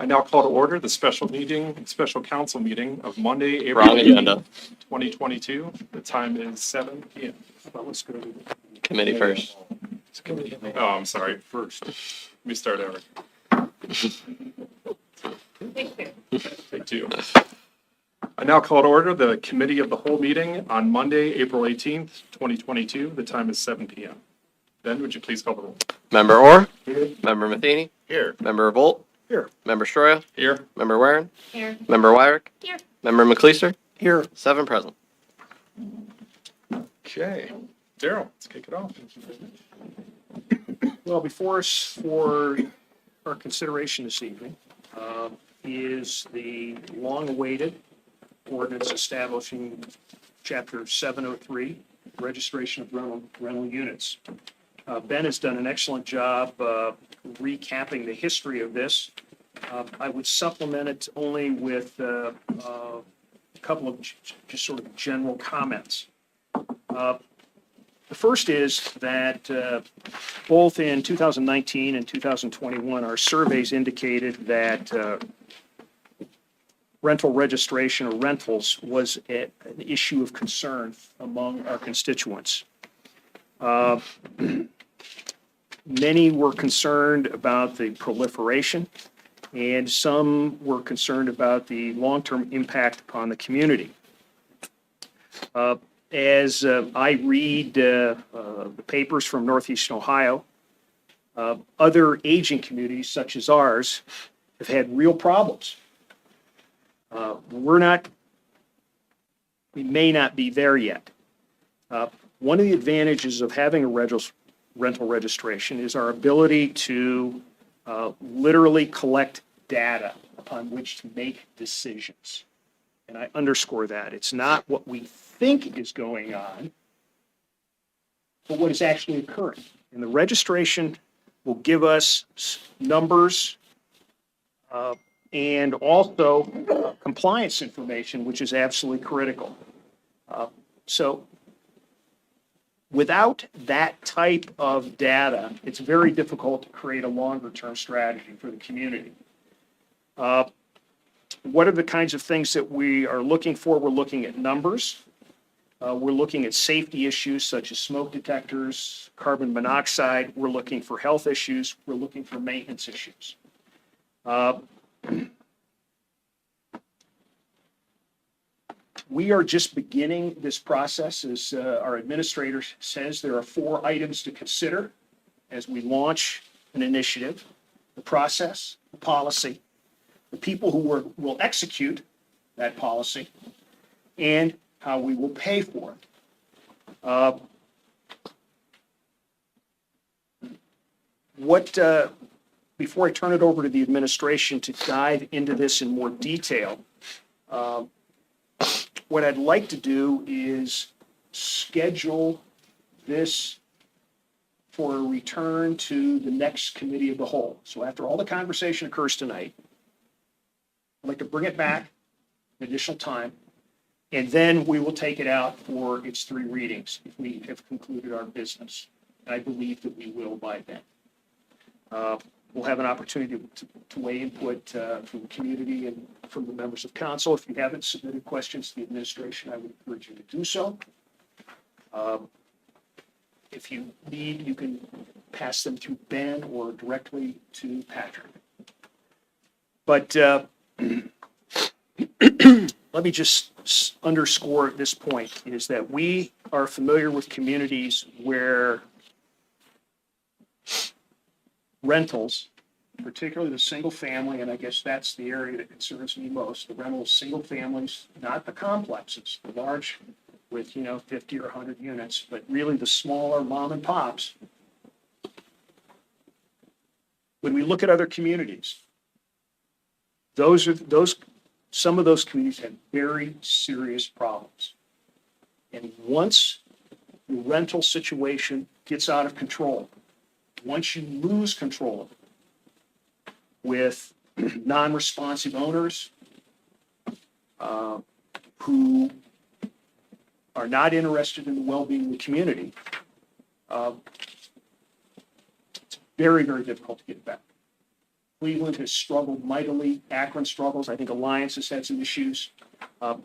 now call to order the special council meeting of Monday, Wrong April agenda. 2022. The time is 7 p.m. Well, let's go to Committee first. Oh, I'm sorry. First, let me start over. Take two. I now call to order the Committee of the Whole meeting on Monday, April 18th, 2022. The time is 7 p.m. Ben, would you please call the roll? Member Orr? Member Matheny? Here. Member Revolt? Here. Member Stroya? Here. Member Warren? Here. Member Wyrick? Here. Member McLeaster? here. 7 present. Okay. Daryl, let's kick it off. Well, before us for our consideration this evening is the long-awaited ordinance establishing Chapter 703, registration of rental units. Ben has done an excellent job recapping the history of this. I would supplement it only with a couple of just sort of general comments. The first is that both in 2019 and 2021, our surveys indicated that rental registration or rentals was an issue of concern among our constituents. Many were concerned about the proliferation, and some were concerned about the long-term impact upon the community. As I read the papers from Northeastern Ohio, other aging communities such as ours have had real problems. We may not be there yet. One of the advantages of having a rental registration is our ability to literally collect data upon which to make decisions. And I underscore that. It's not what we think is going on, but what is actually occurring. And the registration will give us numbers and also compliance information, which is absolutely critical. So without that type of data, it's very difficult to create a longer-term strategy for the community. What are the kinds of things that we are looking for? We're looking at numbers. We're looking at safety issues such as smoke detectors, carbon monoxide. We're looking for health issues. We're looking for maintenance issues. We are just beginning this process. As our administrator says, there are 4 items to consider as we launch an initiative: the process, the policy, the people who will execute that policy, and how we will pay for it. Before I turn it over to the administration to dive into this in more detail, what I'd like to do is schedule this for a return to the next committee of the whole. So after all the conversation occurs tonight, I'd like to bring it back an additional time, and then we will take it out for its 3 readings if we have concluded our business. And I believe that we will by then. We'll have an opportunity to weigh input from the community and from the members of council. If you haven't submitted questions to the administration, I would encourage you to do so. If you need, you can pass them through Ben or directly to Patrick. But let me just underscore this point, is that we are familiar with communities where rentals, particularly the single family, and I guess that's the area that concerns me most, the rental of single families, not the complexes, the large with 50 or 100 units, but really the smaller mom and pops. When we look at other communities, some of those communities have very serious problems. And once the rental situation gets out of control, once you lose control of it with non-responsive owners who are not interested in the well-being of the community, it's very, very difficult to get back. Cleveland has struggled mightily. Akron struggles. I think Alliance has had some issues.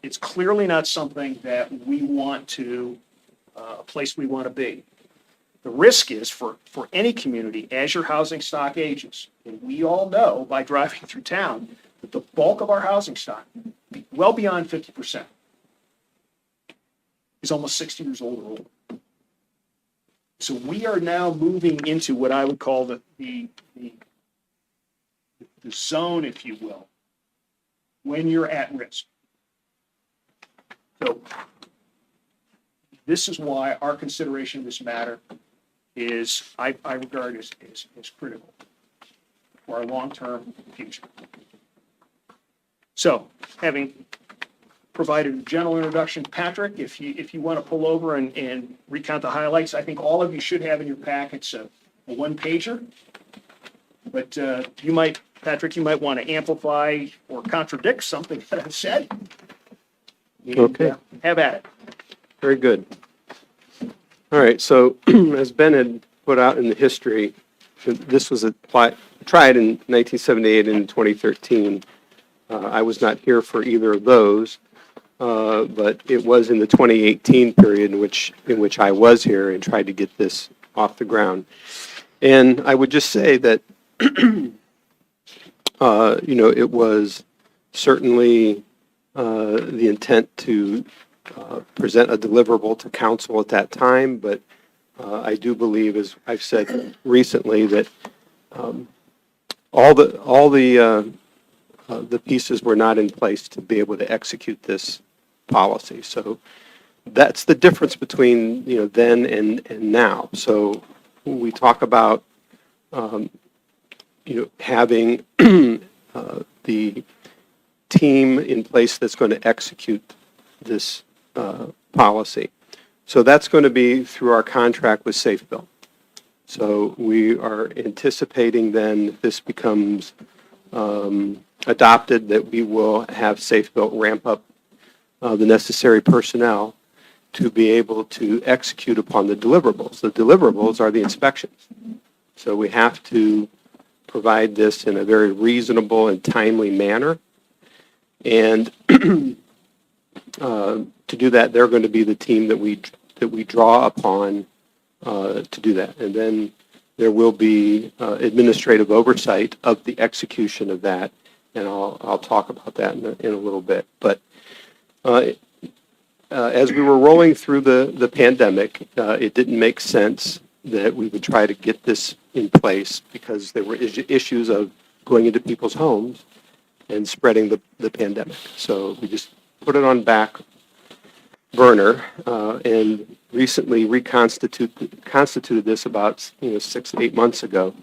It's clearly not something that we want to, a place we want to be. The risk is for any community, as your housing stock ages, and we all know by driving through town that the bulk of our housing stock, well beyond 50%, is almost 60 years old or older. So we are now moving into what I would call the zone, if you will, when you're at risk. So this is why our consideration of this matter is, I regard as critical for our long-term future. So, having provided a general introduction, Patrick, if you want to pull over and recount the highlights, I think all of you should have in your packets a one-pager. But Patrick, you might want to amplify or contradict something that I've said. And, Okay. Have at it. Very good. All right, so as Ben had put out in the history, this was tried in 1978 and 2013. I was not here for either of those, but it was in the 2018 period in which I was here and tried to get this off the ground. And I would just say that, it was certainly the intent to present a deliverable to council at that time, but I do believe, as I've said recently, that all the pieces were not in place to be able to execute this policy. So that's the difference between then and now. So when we talk about having the team in place that's going to execute this policy. So that's going to be through our contract with SafeBuilt. So we are anticipating then if this becomes adopted that we will have SafeBuilt ramp up the necessary personnel to be able to execute upon the deliverables. The deliverables are the inspections. So we have to provide this in a very reasonable and timely manner. And to do that, they're going to be the team that we draw upon to do that. And then there will be administrative oversight of the execution of that, and I'll talk about that in a little bit. But as we were rolling through the pandemic, it didn't make sense that we would try to get this in place because there were issues of going into people's homes and spreading the pandemic. So we just put it on back burner and recently constituted this about 6 to 8 months ago,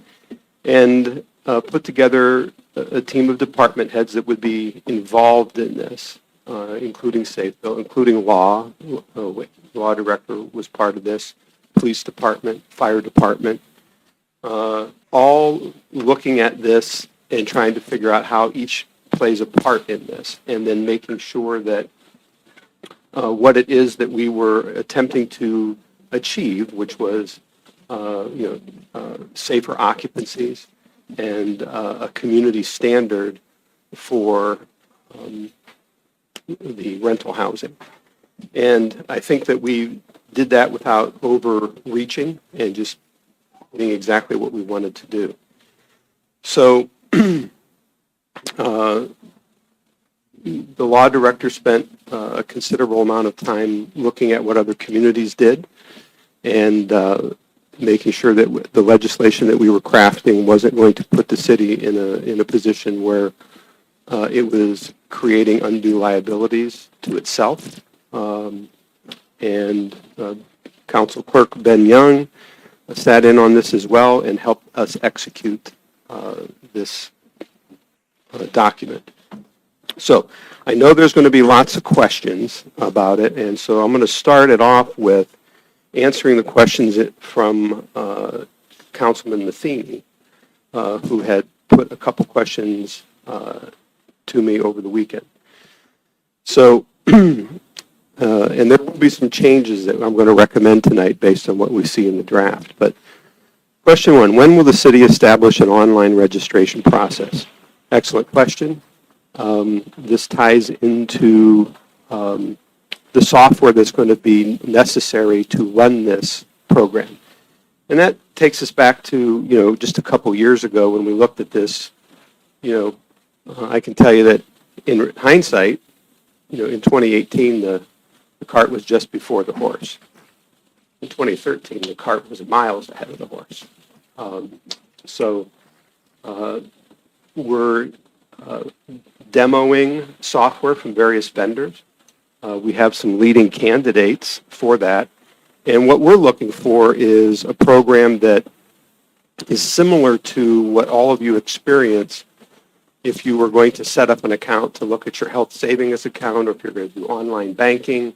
and put together a team of department heads that would be involved in this, including SafeBuilt, including law. Law director was part of this, police department, fire department, all looking at this and trying to figure out how each plays a part in this, and then making sure that what it is that we were attempting to achieve, which was safer occupancies and a community standard for the rental housing. And I think that we did that without overreaching and just doing exactly what we wanted to do. So the law director spent a considerable amount of time looking at what other communities did and making sure that the legislation that we were crafting wasn't going to put the city in a position where it was creating undue liabilities to itself. And Council Clerk Ben Young sat in on this as well and helped us execute this document. So I know there's going to be lots of questions about it, and so I'm going to start it off with answering the questions from Councilman Matheny, who had put a couple questions to me over the weekend. So, and there will be some changes that I'm going to recommend tonight based on what we see in the draft. But Question 1, when will the city establish an online registration process? Excellent question. This ties into the software that's going to be necessary to run this program. And that takes us back to, just a couple years ago when we looked at this. I can tell you that in hindsight, in 2018, the cart was just before the horse. In 2013, the cart was miles ahead of the horse. We're demoing software from various vendors. We have some leading candidates for that. And what we're looking for is a program that is similar to what all of you experience if you were going to set up an account to look at your health savings account, or if you're going to do online banking.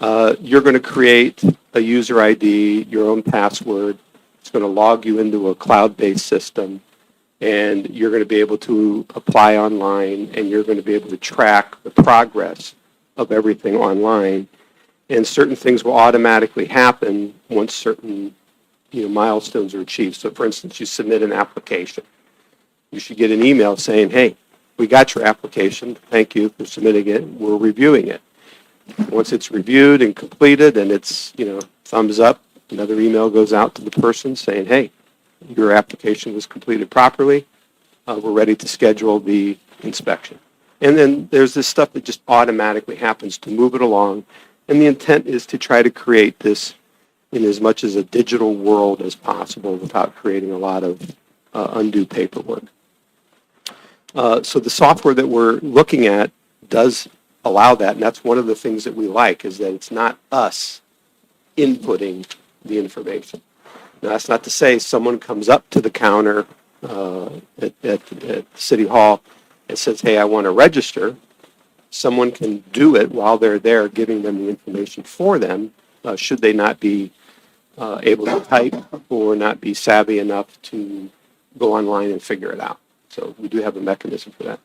You're going to create a user ID, your own password. It's going to log you into a cloud-based system, and you're going to be able to apply online, and you're going to be able to track the progress of everything online. And certain things will automatically happen once certain milestones are achieved. So, for instance, you submit an application. You should get an email saying, hey, we got your application. Thank you for submitting it. We're reviewing it. Once it's reviewed and completed and it's, thumbs up, another email goes out to the person saying, hey, your application was completed properly. We're ready to schedule the inspection. And then there's this stuff that just automatically happens to move it along. And the intent is to try to create this in as much as a digital world as possible without creating a lot of undue paperwork. So the software that we're looking at does allow that, and that's one of the things that we like, is that it's not us inputting the information. Now, that's not to say someone comes up to the counter at City Hall and says, hey, I want to register. Someone can do it while they're there, giving them the information for them, should they not be able to type or not be savvy enough to go online and figure it out. So we do have a mechanism for that.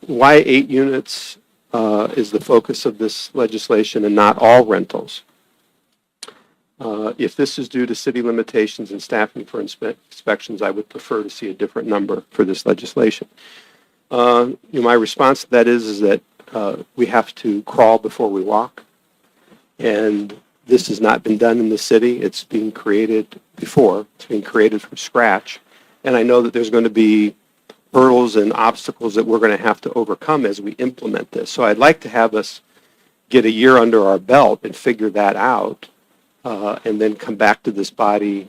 Why 8 units is the focus of this legislation and not all rentals? If this is due to city limitations and staffing for inspections, I would prefer to see a different number for this legislation. My response to that is that we have to crawl before we walk, and this has not been done in the city. It's being created before. It's being created from scratch, and I know that there's going to be hurdles and obstacles that we're going to have to overcome as we implement this. So I'd like to have us get a year under our belt and figure that out, and then come back to this body,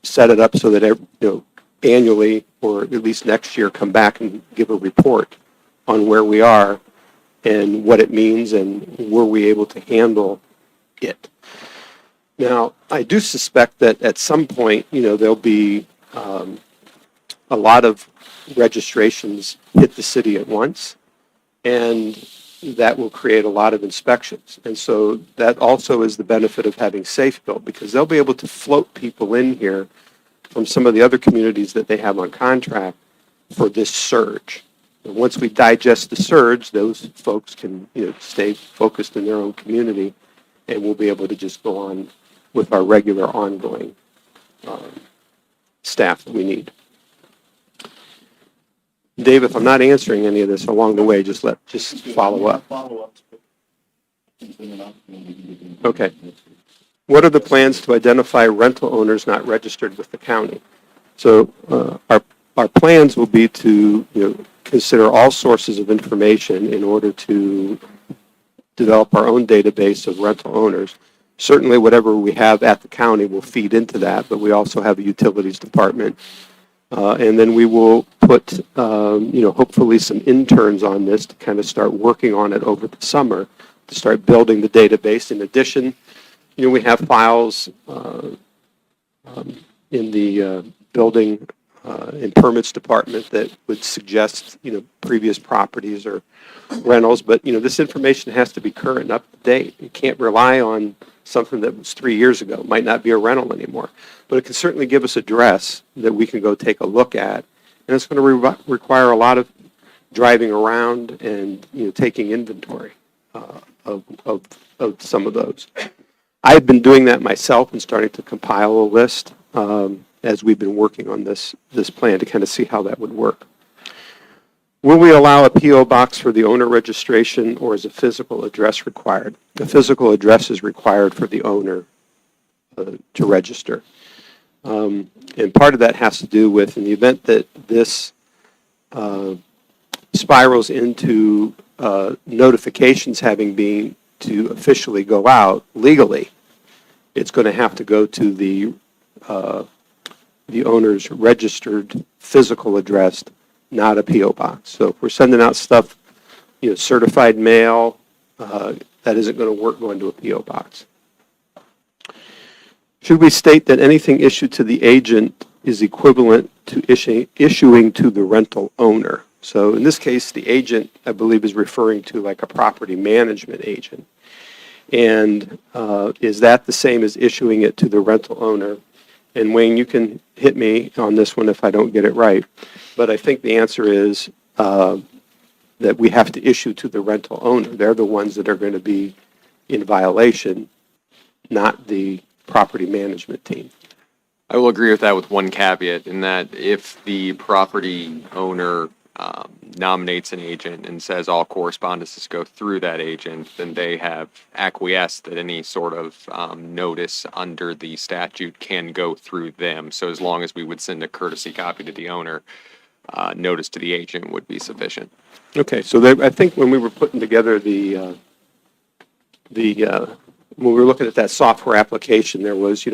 set it up so that annually, or at least next year, come back and give a report on where we are and what it means and were we able to handle it. Now, I do suspect that at some point, there'll be a lot of registrations hit the city at once, and that will create a lot of inspections. And so that also is the benefit of having Safe Built, because they'll be able to float people in here from some of the other communities that they have on contract for this surge. And once we digest the surge, those folks can stay focused in their own community, and we'll be able to just go on with our regular ongoing staff that we need. Dave, if I'm not answering any of this along the way, just follow up. Okay. What are the plans to identify rental owners not registered with the county? So our plans will be to consider all sources of information in order to develop our own database of rental owners. Certainly whatever we have at the county will feed into that, but we also have a utilities department. And then we will put, hopefully some interns on this to kind of start working on it over the summer to start building the database. In addition, we have files in the building and permits department that would suggest, previous properties or rentals. But, this information has to be current and up to date. You can't rely on something that was 3 years ago. It might not be a rental anymore. But it can certainly give us address that we can go take a look at. And it's going to require a lot of driving around and, taking inventory of some of those. I've been doing that myself and starting to compile a list as we've been working on this plan to kind of see how that would work. Will we allow a P.O. box for the owner registration, or is a physical address required? The physical address is required for the owner to register. And part of that has to do with, in the event that this spirals into notifications having been to officially go out legally, it's going to have to go to the owner's registered physical address, not a P.O. box. So if we're sending out stuff, certified mail, that isn't going to work going to a P.O. box. Should we state that anything issued to the agent is equivalent to issuing to the rental owner? So in this case, the agent, I believe, is referring to like a property management agent. And is that the same as issuing it to the rental owner? And Wayne, you can hit me on this one if I don't get it right. But I think the answer is that we have to issue to the rental owner. They're the ones that are going to be in violation, not the property management team. I will agree with that with one caveat, in that if the property owner nominates an agent and says all correspondences go through that agent, then they have acquiesced that any sort of notice under the statute can go through them. So as long as we would send a courtesy copy to the owner, notice to the agent would be sufficient. Okay, so I think when we were putting together when we were looking at that software application, there was,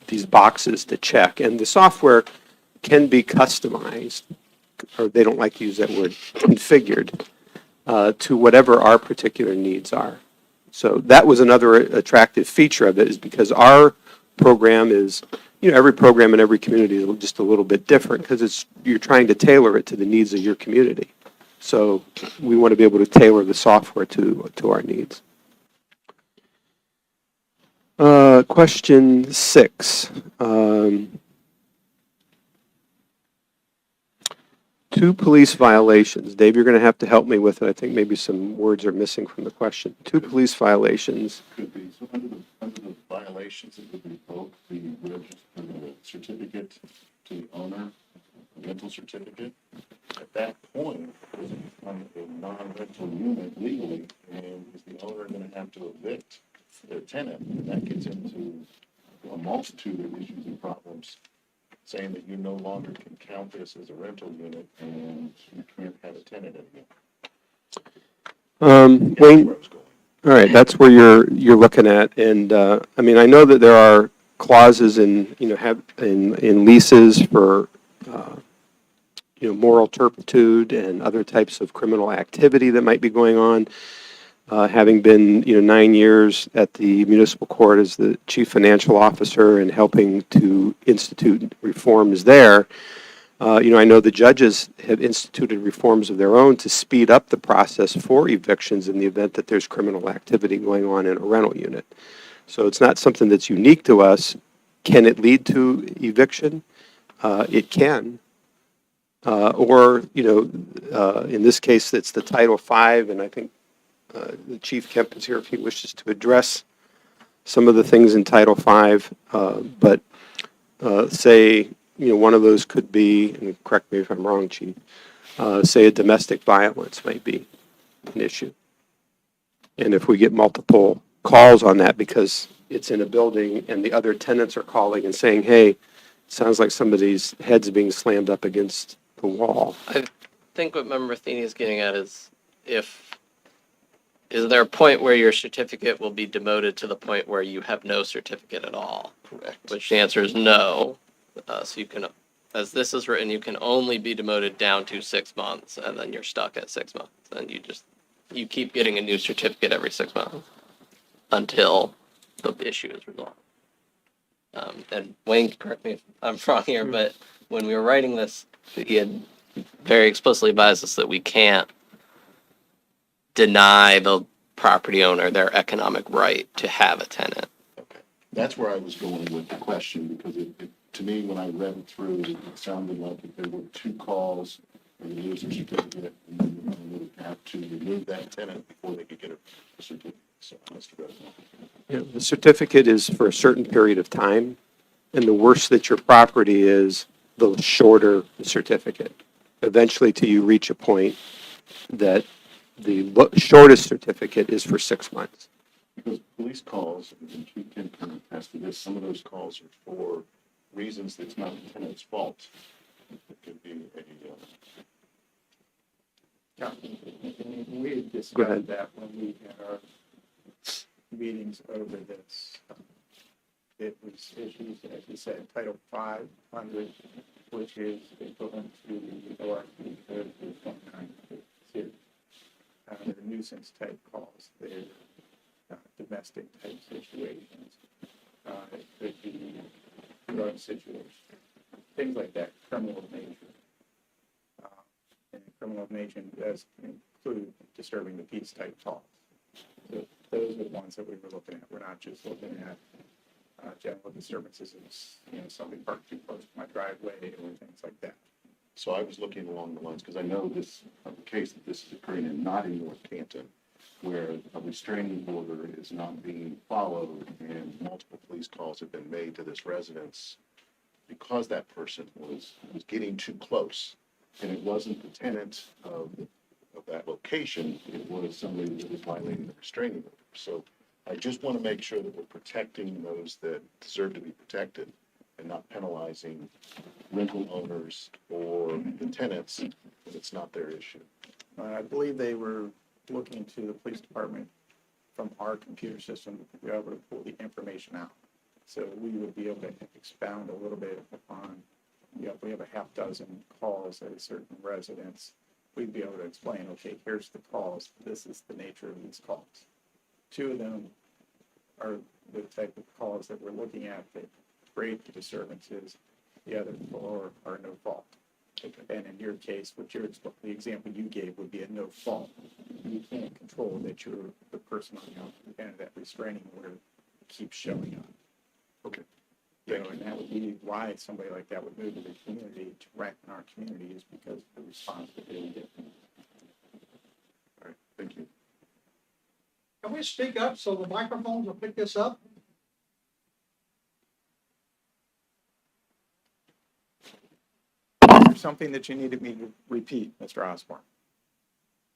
these boxes to check, and the software can be customized, or they don't like to use that word, configured, to whatever our particular needs are. So that was another attractive feature of it, is because our program is, every program in every community is just a little bit different, because you're trying to tailor it to the needs of your community. So we want to be able to tailor the software to our needs. Question 6. 2 police violations. Dave, you're going to have to help me with it. I think maybe some words are missing from the question. 2 police violations. Could be. So under the violations, it would be both the certificate to the owner, the rental certificate. At that point, it's become a non-rental unit legally, and is the owner going to have to evict their tenant? And that gets into a multitude of issues and problems, saying that you no longer can count this as a rental unit and you can't have a tenant anymore. Wayne, Where I was going. all right, that's where you're looking at, and I mean, I know that there are clauses in leases for moral turpitude and other types of criminal activity that might be going on. Having been 9 years at the municipal court as the chief financial officer and helping to institute reforms there, I know the judges have instituted reforms of their own to speed up the process for evictions in the event that there's criminal activity going on in a rental unit. So it's not something that's unique to us. Can it lead to eviction? It can. Or in this case, it's the Title V, and I think the Chief Kemp is here if he wishes to address some of the things in Title V. But say, one of those could be, and correct me if I'm wrong, Chief, say a domestic violence might be an issue. And if we get multiple calls on that because it's in a building and the other tenants are calling and saying, hey, it sounds like somebody's head's being slammed up against the wall. I think what Member Matheny is getting at is is there a point where your certificate will be demoted to the point where you have no certificate at all? Correct. Which the answer is no. So you can, as this is written, you can only be demoted down to 6 months, and then you're stuck at 6 months. And you keep getting a new certificate every 6 months until the issue is resolved. And Wayne, correct me if I'm wrong here, but when we were writing this, he had very explicitly advised us that we can't deny the property owner their economic right to have a tenant. Okay. That's where I was going with the question, because to me, when I read it through, it sounded like if there were 2 calls or you lose their certificate, and then you would have to remove that tenant before they could get a certificate. So, Mr. President. Yeah, the certificate is for a certain period of time, and the worse that your property is, the shorter the certificate. Eventually, till you reach a point that the shortest certificate is for 6 months. Because police calls, and Chief Kim can attest to this, some of those calls are for reasons that's not the tenant's fault. It could be We Go discussed ahead. that when we had our meetings over this. It was issues, as you said, Title 500, which is equivalent to the ORC code of 29. They're nuisance type calls. They're domestic type situations. It could be drug situations, things like that, criminal of nature. And criminal of nature does include disturbing the peace type calls. So those are the ones that we were looking at. We're not just looking at general disturbances of, somebody parked too close to my driveway or things like that. So I was looking along the lines, because I know this case that this is occurring in, not in North Canton, where a restraining order is not being followed and multiple police calls have been made to this residence because that person was getting too close. And it wasn't the tenant of that location, it was somebody that was violating the restraining order. So I just want to make sure that we're protecting those that deserve to be protected and not penalizing rental owners or the tenants when it's not their issue. I believe they were looking to the police department from our computer system to be able to pull the information out. So we would be able to expound a little bit upon, if we have a half dozen calls at a certain residence, we'd be able to explain, okay, here's the calls, this is the nature of these calls. 2 of them are the type of calls that we're looking at that create the disturbances. The other 4 are no fault. And in your case, the example you gave would be a no fault. You can't control that you're the person on the other end of that restraining order keeps showing up. Okay. And that would be why somebody like that would move to the community to rent in our community, is because of the response that they would get. All right, thank you. Can we speak up so the microphones will pick this up? There's something that you needed me to repeat, Mr. Osborne.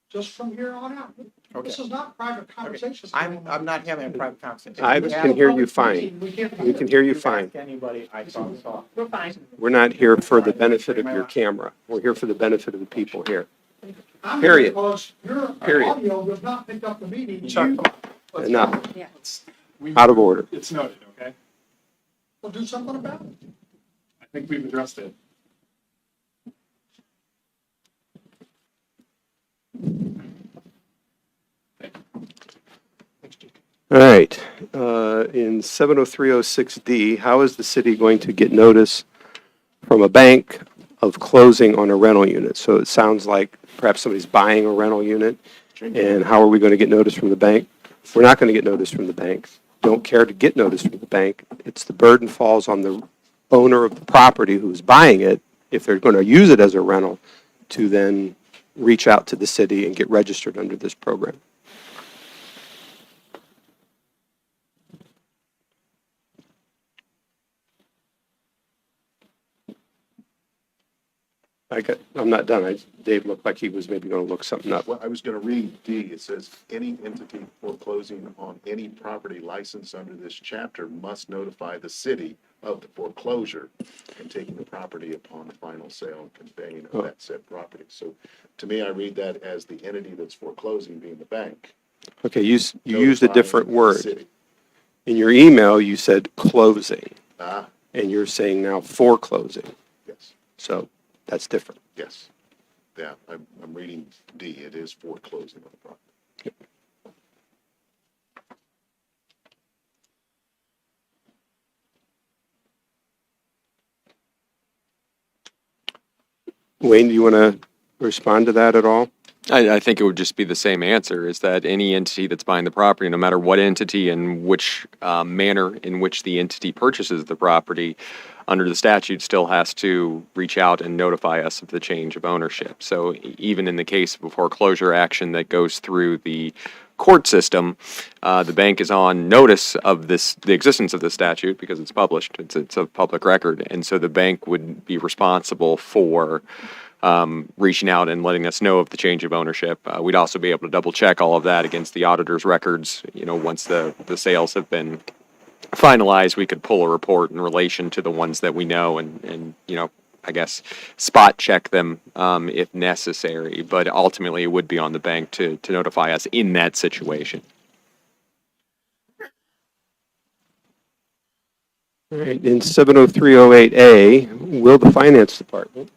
Just from here on out. This is not private conversation. I'm not having a private conversation. I You can have- hear you fine. We can't We can hear you you fine. ask anybody, I saw. We're fine. We're not here for the benefit of your camera. We're here for the benefit of the people here. I'm Period. here because your Period. audio does not pick up the meeting. Chuck, You come on. Enough. Out of order. It's noted, okay? will do something about it. I think we've addressed it. All right. In 70306D, how is the city going to get notice from a bank of closing on a rental unit? So it sounds like perhaps somebody's buying a rental unit, and how are we going to get notice from the bank? We're not going to get notice from the bank. Don't care to get notice from the bank. It's the burden falls on the owner of the property who's buying it, if they're going to use it as a rental, to then reach out to the city and get registered under this program. I'm not done. Dave looked like he was maybe going to look something up. Well, I was going to read D. It says, any entity foreclosing on any property licensed under this chapter must notify the city of the foreclosure and taking the property upon the final sale and conveying of that said property. So to me, I read that as the entity that's foreclosing being the bank. Okay, you used a different notifying the word. city. In your email, you said closing, Ah, and you're saying now foreclosing. yes, So that's different. yes. Yeah, I'm reading D. It is foreclosing on the property. Wayne, do you want to respond to that at all? I think it would just be the same answer, is that any entity that's buying the property, no matter what entity and which manner in which the entity purchases the property, under the statute still has to reach out and notify us of the change of ownership. So even in the case of a foreclosure action that goes through the court system, the bank is on notice of the existence of this statute because it's published. It's a public record. And so the bank would be responsible for reaching out and letting us know of the change of ownership. We'd also be able to double check all of that against the auditor's records. Once the sales have been finalized, we could pull a report in relation to the ones that we know and I guess spot check them if necessary. But ultimately, it would be on the bank to notify us in that situation. All right, in 70308A, will the Finance Department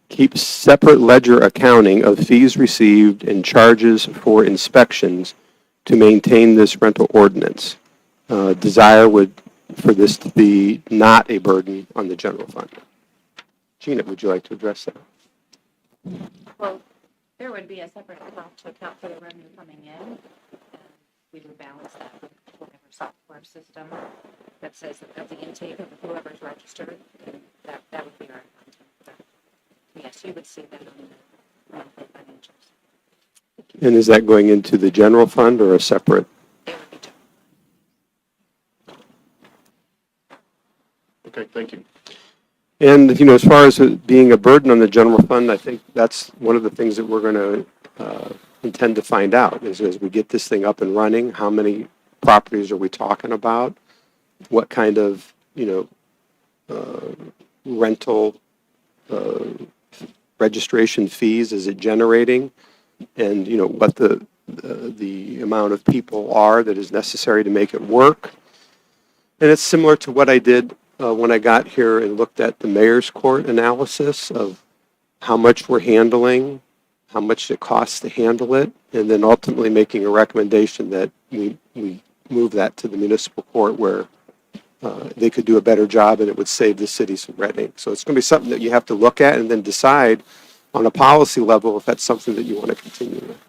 keep separate ledger accounting of fees received and charges for inspections to maintain this rental ordinance? Desire would for this to be not a burden on the general fund. Gina, would you like to address that? Well, there would be a separate account to account for the revenue coming in. And we would balance that with whatever software system that says of the intake of whoever's registered. And that would be our accounting for that. Yes, you would see that on the monthly financials. And is that going into the general fund or a separate? It would be done. Okay, thank you. And, as far as it being a burden on the general fund, I think that's one of the things that we're going to intend to find out is as we get this thing up and running, how many properties are we talking about? What kind of, rental registration fees is it generating? And, what the amount of people are that is necessary to make it work. And it's similar to what I did when I got here and looked at the mayor's court analysis of how much we're handling, how much it costs to handle it, and then ultimately making a recommendation that we move that to the municipal court where they could do a better job and it would save the city some red ink. So it's going to be something that you have to look at and then decide on a policy level if that's something that you want to continue with.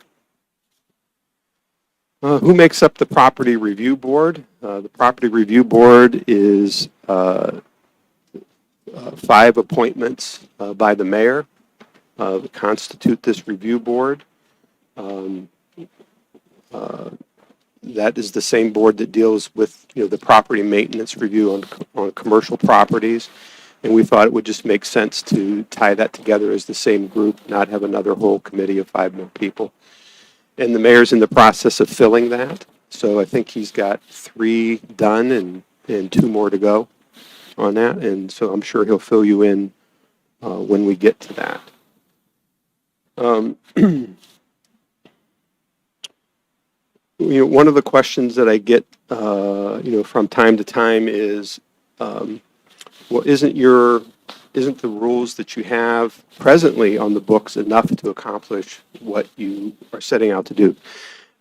Who makes up the Property Review Board? The Property Review Board is 5 appointments by the mayor that constitute this review board. That is the same board that deals with the property maintenance review on commercial properties. And we thought it would just make sense to tie that together as the same group, not have another whole committee of 5 more people. And the mayor's in the process of filling that. So I think he's got 3 done and 2 more to go on that. And so I'm sure he'll fill you in when we get to that. One of the questions that I get, from time to time is, well, isn't the rules that you have presently on the books enough to accomplish what you are setting out to do?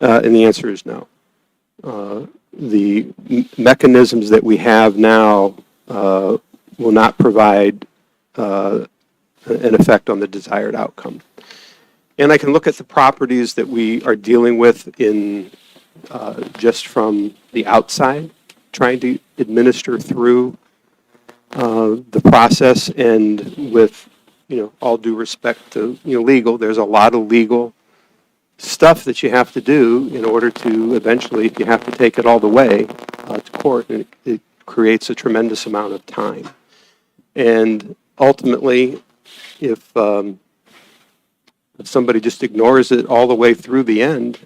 And the answer is no. The mechanisms that we have now will not provide an effect on the desired outcome. And I can look at the properties that we are dealing with in just from the outside, trying to administer through the process, and with all due respect to legal, there's a lot of legal stuff that you have to do in order to eventually, if you have to take it all the way to court, and it creates a tremendous amount of time. And ultimately, if somebody just ignores it all the way through the end,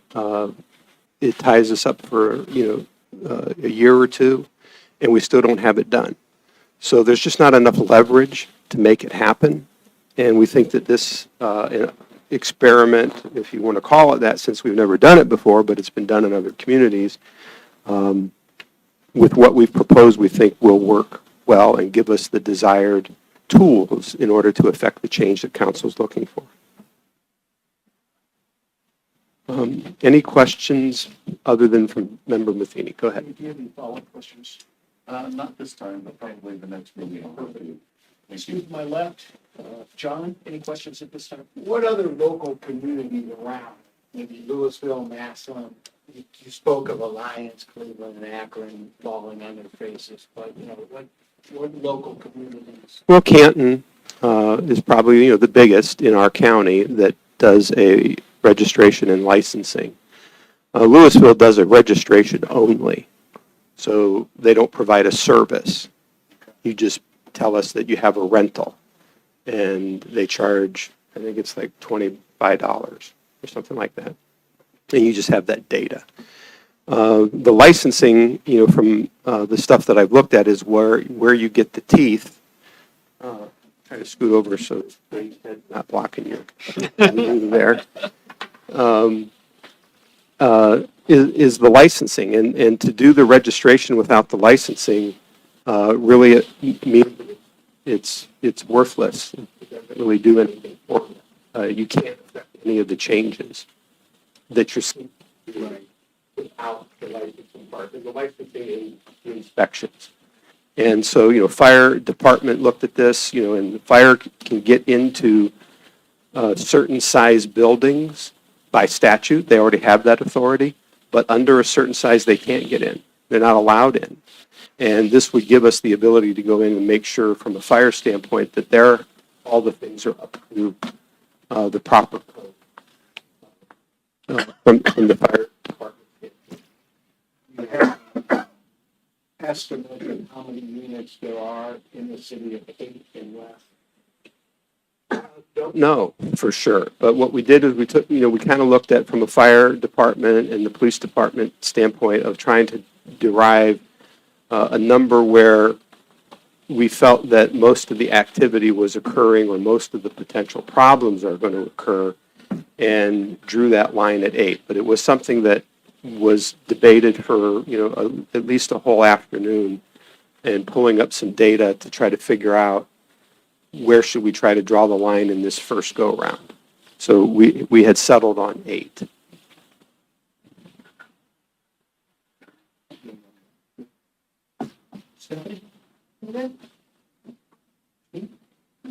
it ties us up for a year or 2, and we still don't have it done. So there's just not enough leverage to make it happen. And we think that this experiment, if you want to call it that, since we've never done it before, but it's been done in other communities, with what we've proposed, we think will work well and give us the desired tools in order to affect the change that council's looking for. Any questions other than from Member Matheny? Go ahead. Do you have any follow-up questions? Not this time, but probably the next meeting. Excuse my left. John, any questions at this time? What other local communities around, maybe Louisville, Massillon, you spoke of Alliance, Cleveland, and Akron falling on their faces, but, what local communities? Well, Canton is probably, the biggest in our county that does a registration and licensing. Louisville does a registration only, so they don't provide a service. You just tell us that you have a rental, and they charge, I think it's like $25 or something like that, and you just have that data. The licensing, from the stuff that I've looked at is where you get the teeth. Try to scoot over so Dave's head not blocking your view there. Is the licensing, and to do the registration without the licensing, really it means it's worthless. It doesn't really do anything for you. You can't affect any of the changes that you're seeing without the licensing part. There's the licensing and the inspections. And so, fire department looked at this, and the fire can get into certain size buildings by statute. They already have that authority, but under a certain size, they can't get in. They're not allowed in. And this would give us the ability to go in and make sure from a fire standpoint that all the things are up to the proper code from the fire department standpoint. You have estimate of how many units there are in the city of Canton and West? Don't know for sure, but what we did is we took, we kind of looked at from a fire department and the police department standpoint of trying to derive a number where we felt that most of the activity was occurring or most of the potential problems are going to occur, and drew that line at 8. But it was something that was debated for, at least a whole afternoon, and pulling up some data to try to figure out where should we try to draw the line in this first go-round. So we had settled on 8. Stephanie?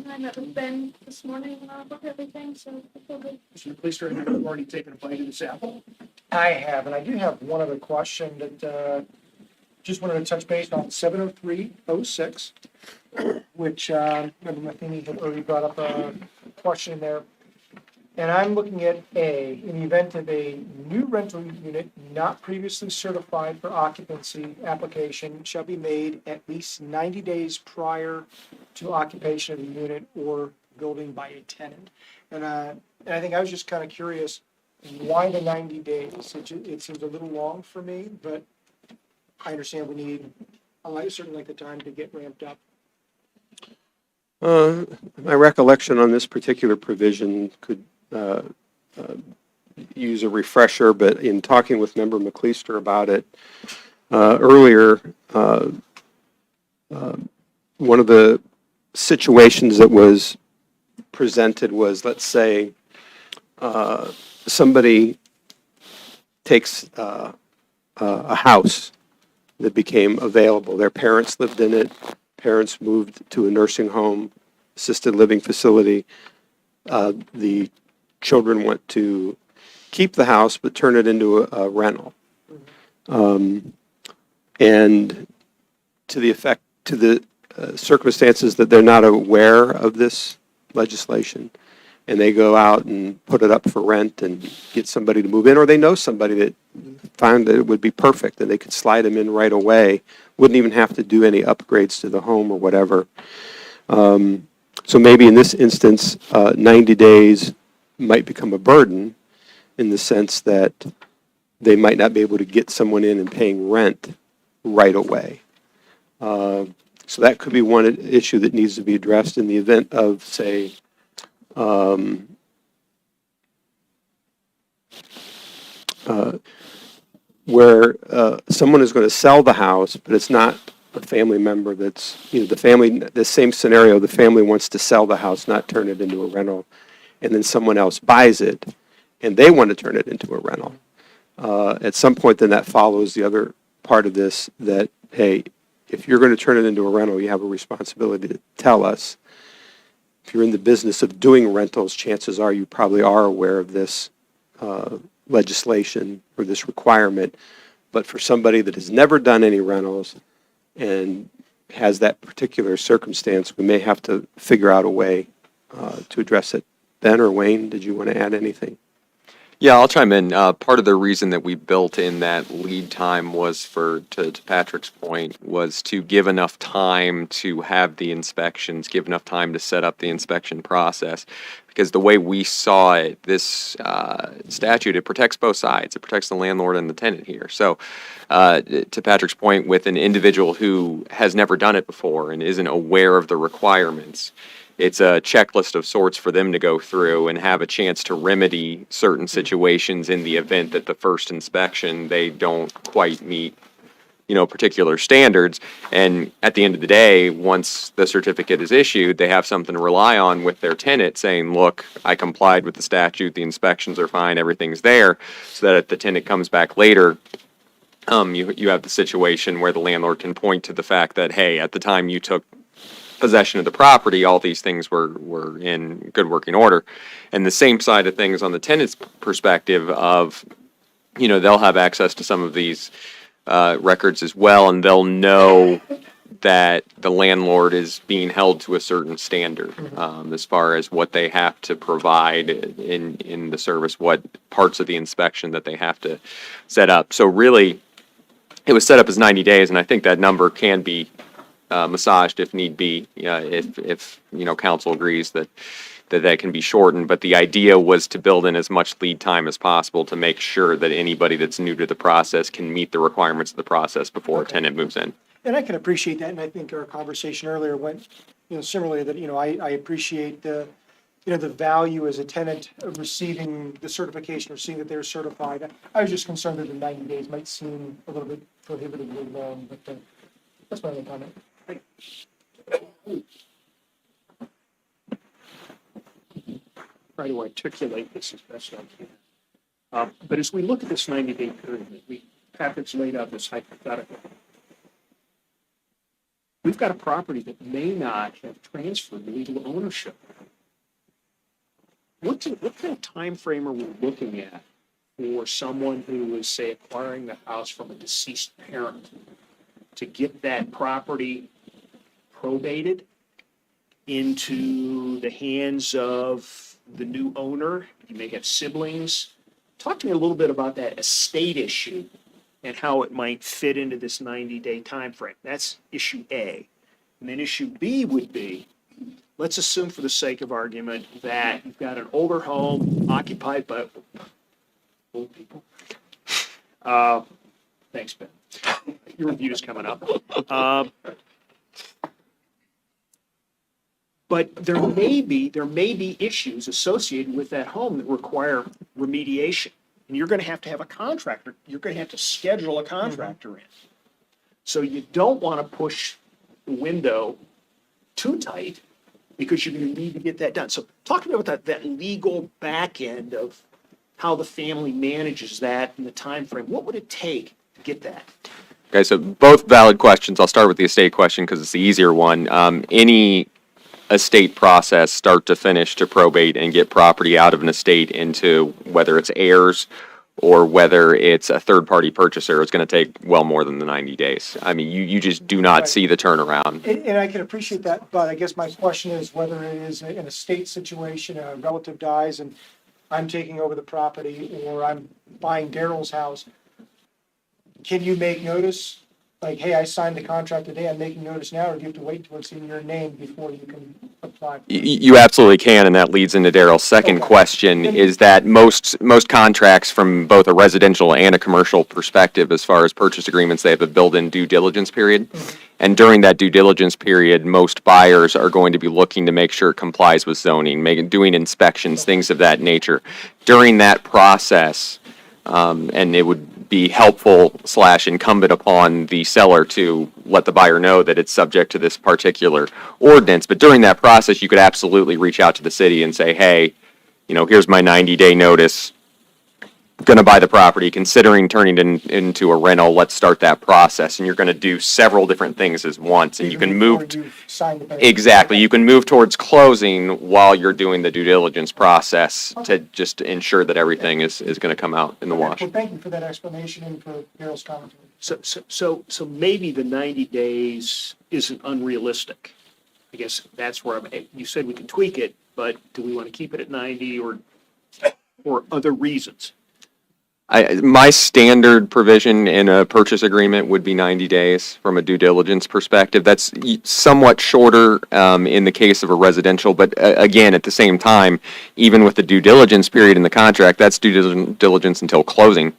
I met with Ben this morning about everything, so I feel good. Mr. Police Director, have already taken a bite of this apple? I have, and I do have one other question that, just wanted to touch base on 70306, which, Member Matheny had already brought up a question there. And I'm looking at in the event of a new rental unit not previously certified for occupancy, application shall be made at least 90 days prior to occupation of the unit or building by a tenant. And I think I was just kind of curious, why the 90 days? It seems a little long for me, but I understand I certainly like the time to get ramped up. My recollection on this particular provision could use a refresher, but in talking with Member McLeister about it earlier, one of the situations that was presented was, let's say, somebody takes a house that became available. Their parents lived in it. Parents moved to a nursing home, assisted living facility. The children want to keep the house but turn it into a rental. And to the circumstances that they're not aware of this legislation, and they go out and put it up for rent and get somebody to move in, or they know somebody that found that it would be perfect and they could slide them in right away, wouldn't even have to do any upgrades to the home or whatever. So maybe in this instance, 90 days might become a burden in the sense that they might not be able to get someone in and paying rent right away. So that could be one issue that needs to be addressed in the event of, say, where someone is going to sell the house, but it's not a family member that's, the same scenario, the family wants to sell the house, not turn it into a rental, and then someone else buys it, and they want to turn it into a rental. At some point, then that follows the other part of this, that, hey, if you're going to turn it into a rental, you have a responsibility to tell us. If you're in the business of doing rentals, chances are you probably are aware of this legislation or this requirement. But for somebody that has never done any rentals and has that particular circumstance, we may have to figure out a way to address it. Ben or Wayne, did you want to add anything? Yeah, I'll chime in. Part of the reason that we built in that lead time was to Patrick's point, was to give enough time to have the inspections, give enough time to set up the inspection process. Because the way we saw it, this statute, it protects both sides. It protects the landlord and the tenant here. So to Patrick's point, with an individual who has never done it before and isn't aware of the requirements, it's a checklist of sorts for them to go through and have a chance to remedy certain situations in the event that the first inspection, they don't quite meet, particular standards. And at the end of the day, once the certificate is issued, they have something to rely on with their tenant saying, look, I complied with the statute, the inspections are fine, everything's there, so that if the tenant comes back later, you have the situation where the landlord can point to the fact that, hey, at the time you took possession of the property, all these things were in good working order. And the same side of things on the tenant's perspective of, they'll have access to some of these records as well, and they'll know that the landlord is being held to a certain standard as far as what they have to provide in the service, what parts of the inspection that they have to set up. So really, it was set up as 90 days, and I think that number can be massaged if need be, if council agrees that can be shortened. But the idea was to build in as much lead time as possible to make sure that anybody that's new to the process can meet the requirements of the process before a tenant moves in. And I can appreciate that, and I think our conversation earlier went, similarly, that, I appreciate the value as a tenant of receiving the certification or seeing that they're certified. I was just concerned that the 90 days might seem a little bit prohibitively long, but that's my only comment. Try to articulate this as best I can. But as we look at this 90-day period, Patrick's laid out this hypothetical. We've got a property that may not have transferred legal ownership. What kind of time frame are we looking at for someone who is, say, acquiring the house from a deceased parent to get that property probated into the hands of the new owner? You may have siblings. Talk to me a little bit about that estate issue and how it might fit into this 90-day time frame. That's issue A. And then issue B would be, let's assume for the sake of argument that you've got an older home occupied by old people. Thanks, Ben. Your review is coming up. But there may be issues associated with that home that require remediation. And you're going to have a contractor. You're going to have to schedule a contractor in. So you don't want to push the window too tight because you're going to need to get that done. So talk to me about that legal back end of how the family manages that and the time frame. What would it take to get that? Okay, so both valid questions. I'll start with the estate question because it's the easier one. Any estate process, start to finish, to probate and get property out of an estate into whether it's heirs or whether it's a third-party purchaser, is going to take well more than the 90 days. I mean, you just do not see the turnaround. And I can appreciate that, but I guess my question is whether it is an estate situation, a relative dies and I'm taking over the property, or I'm buying Daryl's house. Can you make notice? Like, hey, I signed the contract today, I'm making notice now, or do you have to wait until it's in your name before you can apply? You absolutely can, and that leads into Daryl's second question, is that most contracts from both a residential and a commercial perspective, as far as purchase agreements, they have a built-in due diligence period. Mm-hmm. And during that due diligence period, most buyers are going to be looking to make sure it complies with zoning, doing inspections, things of that nature. During that process, and it would be helpful / incumbent upon the seller to let the buyer know that it's subject to this particular ordinance. But during that process, you could absolutely reach out to the city and say, hey, here's my 90-day notice. going to buy the property, considering turning it into a rental, let's start that process. And you're going to do several different things as once, and you can move. Before you've signed the paper. Exactly. You can move towards closing while you're doing the due diligence process to just ensure that everything is going to come out in the wash. Well, thank you for that explanation and for Daryl's commentary. So maybe the 90 days isn't unrealistic. I guess that's where you said we could tweak it, but do we want to keep it at 90 or other reasons? My standard provision in a purchase agreement would be 90 days from a due diligence perspective. That's somewhat shorter in the case of a residential, but again, at the same time, even with the due diligence period in the contract, that's due diligence until closing.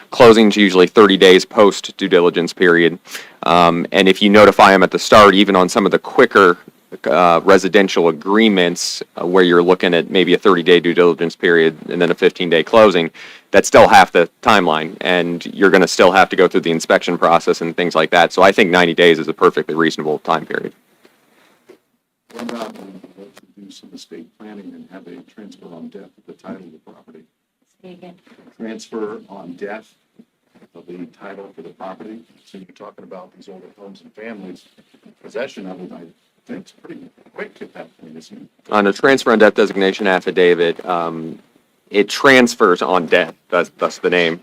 Closing's usually 30 days post due diligence period. And if you notify them at the start, even on some of the quicker residential agreements where you're looking at maybe a 30-day due diligence period and then a 15-day closing, that's still half the timeline, and you're going to still have to go through the inspection process and things like that. So I think 90 days is a perfectly reasonable time period. What about when we do some estate planning and have a transfer on death of the title of the property? Say again. Transfer on death of the title for the property. So you're talking about these older homes and families, possession of it, I think it's pretty quick at that point, isn't it? On a transfer on death designation affidavit, it transfers on death. That's the name.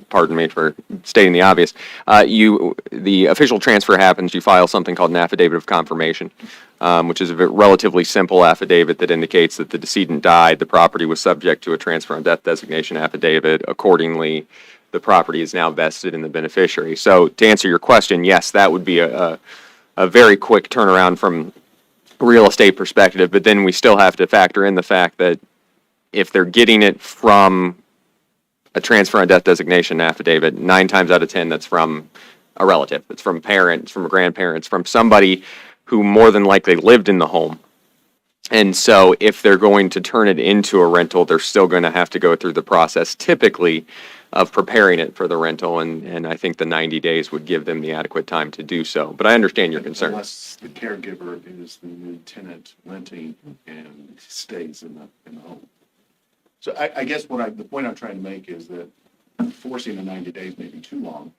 Pardon me for stating the obvious. The official transfer happens. You file something called an Affidavit of Confirmation, which is a relatively simple affidavit that indicates that the decedent died. The property was subject to a transfer on death designation affidavit. Accordingly, the property is now vested in the beneficiary. So to answer your question, yes, that would be a very quick turnaround from a real estate perspective, but then we still have to factor in the fact that if they're getting it from a transfer on death designation affidavit, 9 times out of 10, that's from a relative. It's from parents, from grandparents, from somebody who more than likely lived in the home. And so if they're going to turn it into a rental, they're still going to have to go through the process typically of preparing it for the rental. And I think the 90 days would give them the adequate time to do so. But I understand your concern. Unless the caregiver is the new tenant renting and stays in the home. So I guess the point I'm trying to make is that forcing the 90 days may be too long,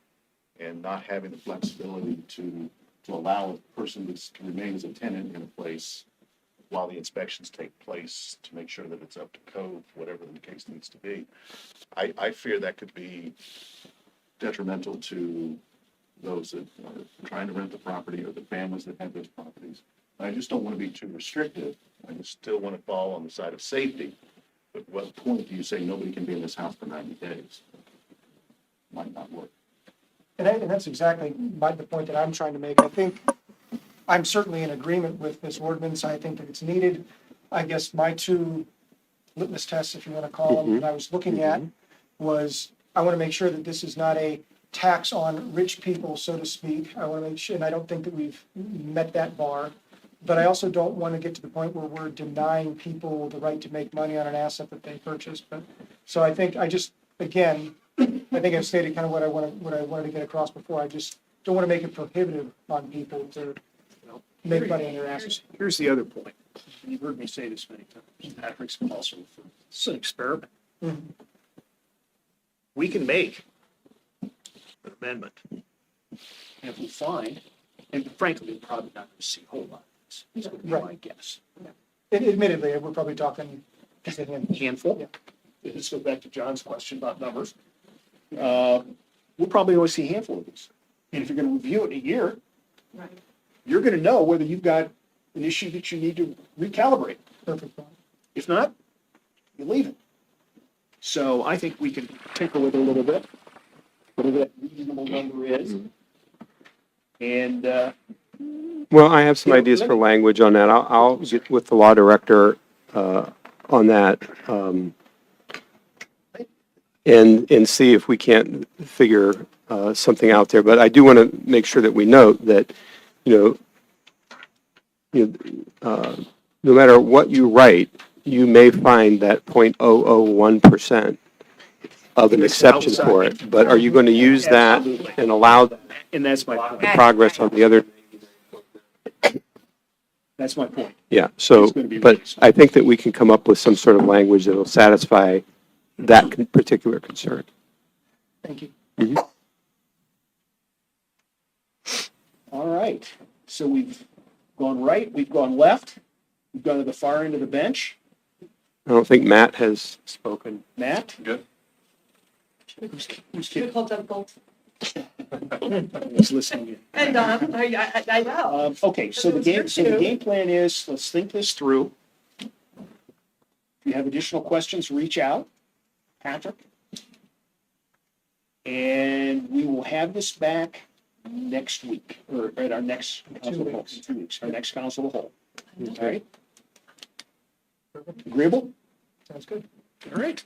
and not having the flexibility to allow a person to remain as a tenant in a place while the inspections take place to make sure that it's up to code, whatever the case needs to be. I fear that could be detrimental to those that are trying to rent the property or the families that have those properties. I just don't want to be too restrictive. I just still want to fall on the side of safety. But what point do you say nobody can be in this house for 90 days? Might not work. And that's exactly the point that I'm trying to make. I think I'm certainly in agreement with this ordinance. I think that it's needed. I guess my 2 litmus tests, if you want to call them, that I was looking at was I want to make sure that this is not a tax on rich people, so to speak. I want to make sure, and I don't think that we've met that bar. But I also don't want to get to the point where we're denying people the right to make money on an asset that they purchased. But so I think I've stated kind of what I wanted to get across before. I just don't want to make it prohibitive on people to make money on their assets. Here's the other point. You've heard me say this many times. Patrick's also, it's an experiment. Mhm. We can make an amendment. And if we find, and frankly, we're probably not going to see a whole lot. It's going to be my guess. Admittedly, we're probably talking just a handful. Handful. Yeah. Let's go back to John's question about numbers. We'll probably only see a handful of these. And if you're going to review it in a year, you're going to know whether you've got an issue that you need to recalibrate. Perfect. If not, you leave it. So I think we can tinker with it a little bit, whatever that reasonable number is. And Well, I have some ideas for language on that. I'll get with the law director on that and see if we can't figure something out there. But I do want to make sure that we note that, no matter what you write, you may find that 0.001% of an exception for it. But are you going to use that Absolutely. and allow the and that's my point. progress on the other? That's my point. Yeah, so, It's gonna be but released. I think that we can come up with some sort of language that'll satisfy that particular concern. Thank you. Mhm. All right, so we've gone right, we've gone left, we've gone to the far end of the bench. I don't think Matt has spoken. Matt? Good. Who's kidding? Difficult, difficult. Who's listening in? And I know. Okay, so the game plan is, let's think this through. If you have additional questions, reach out, Patrick. And we will have this back next week, or at our next council of the whole, 2 weeks, our next council of the whole. All right? Agreeable? Sounds good. All right.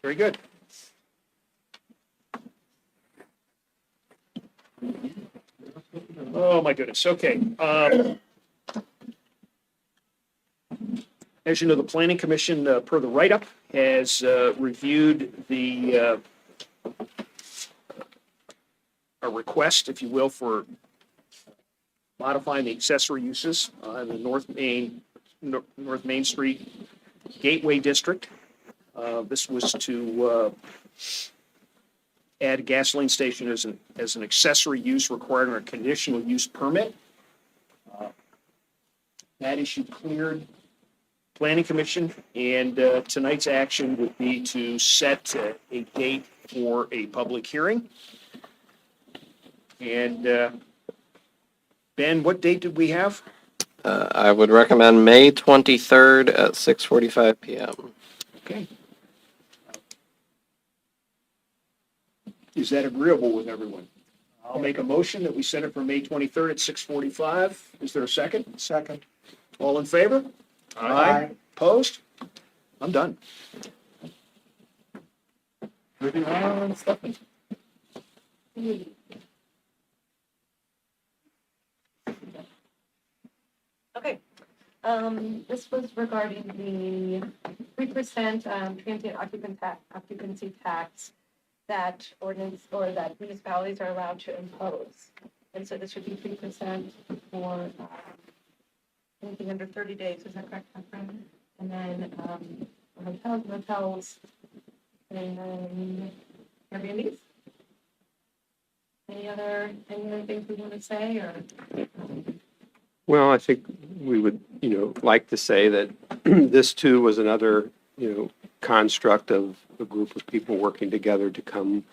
Very good. Oh, my goodness, okay. As you know, the Planning Commission, per the write-up, has reviewed a request, if you will, for modifying the accessory uses in the North Main Street Gateway District. This was to add a gasoline station as an accessory use requiring a conditional use permit. That issue cleared Planning Commission, and tonight's action would be to set a date for a public hearing. And Ben, what date did we have? I would recommend May 23rd at 6:45 p.m. Okay. Is that agreeable with everyone? I'll make a motion that we set it for May 23rd at 6:45. Is there a second? Second. All in favor? Opposed? I'm done. Moving on, Stephanie. Okay, this was regarding the 3% transient occupancy tax that ordinance, or that municipalities are allowed to impose. And so this would be 3% for anything under 30 days, is that correct, Catherine? And then hotels, motels, and then Airbnbs? Any other things we want to say, or? Well, I think we would, like to say that this too was another, construct of a group of people working together to come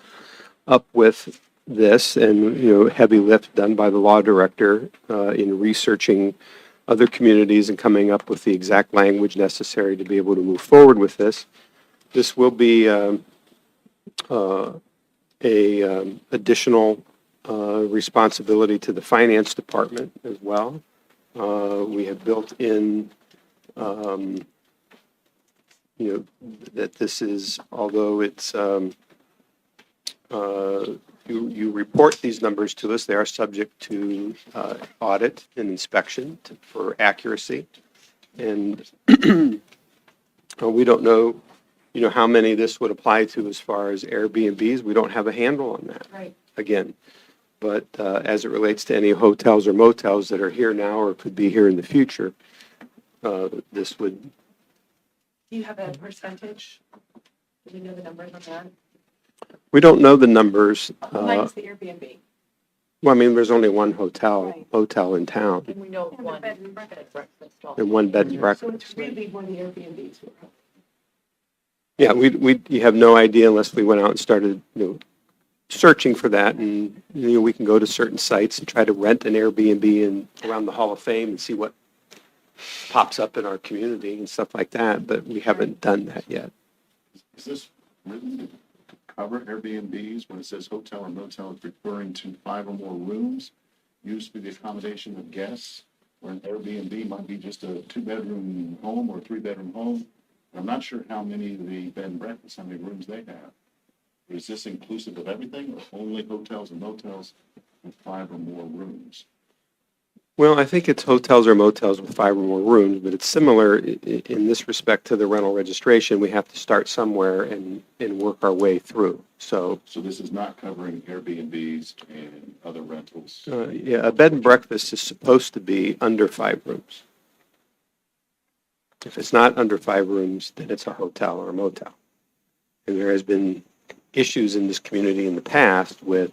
up with this, and, heavy lift done by the law director in researching other communities and coming up with the exact language necessary to be able to move forward with this. This will be additional responsibility to the finance department as well. We have built in, that this is, although it's, you report these numbers to us, they are subject to audit and inspection for accuracy. And we don't know, how many this would apply to as far as Airbnbs. We don't have a handle on that. Right. Again. But as it relates to any hotels or motels that are here now or could be here in the future, this would. Do you have a percentage? Do we know the numbers on that? We don't know the numbers. Minus the Airbnb. Well, I mean, there's only one Right. hotel in town, And we know And one. bed and breakfast. and one bed and So breakfast. it's really one of the Airbnbs. Yeah, you have no idea unless we went out and started, searching for that, and we can go to certain sites and try to rent an Airbnb around the Hall of Fame and see what pops up in our community and stuff like that, but we haven't done that yet. Is this written to cover Airbnbs when it says hotel or motel, it's referring to 5 or more rooms used for the accommodation of guests? Or an Airbnb might be just a 2-bedroom home or a 3-bedroom home. I'm not sure how many of the bed and breakfasts, how many rooms they have. Is this inclusive of everything, or only hotels and motels with 5 or more rooms? Well, I think it's hotels or motels with 5 or more rooms, but it's similar in this respect to the rental registration. We have to start somewhere and work our way through. So, this is not covering Airbnbs and other rentals? yeah, a bed and breakfast is supposed to be under 5 rooms. If it's not under 5 rooms, then it's a hotel or a motel. And there has been issues in this community in the past with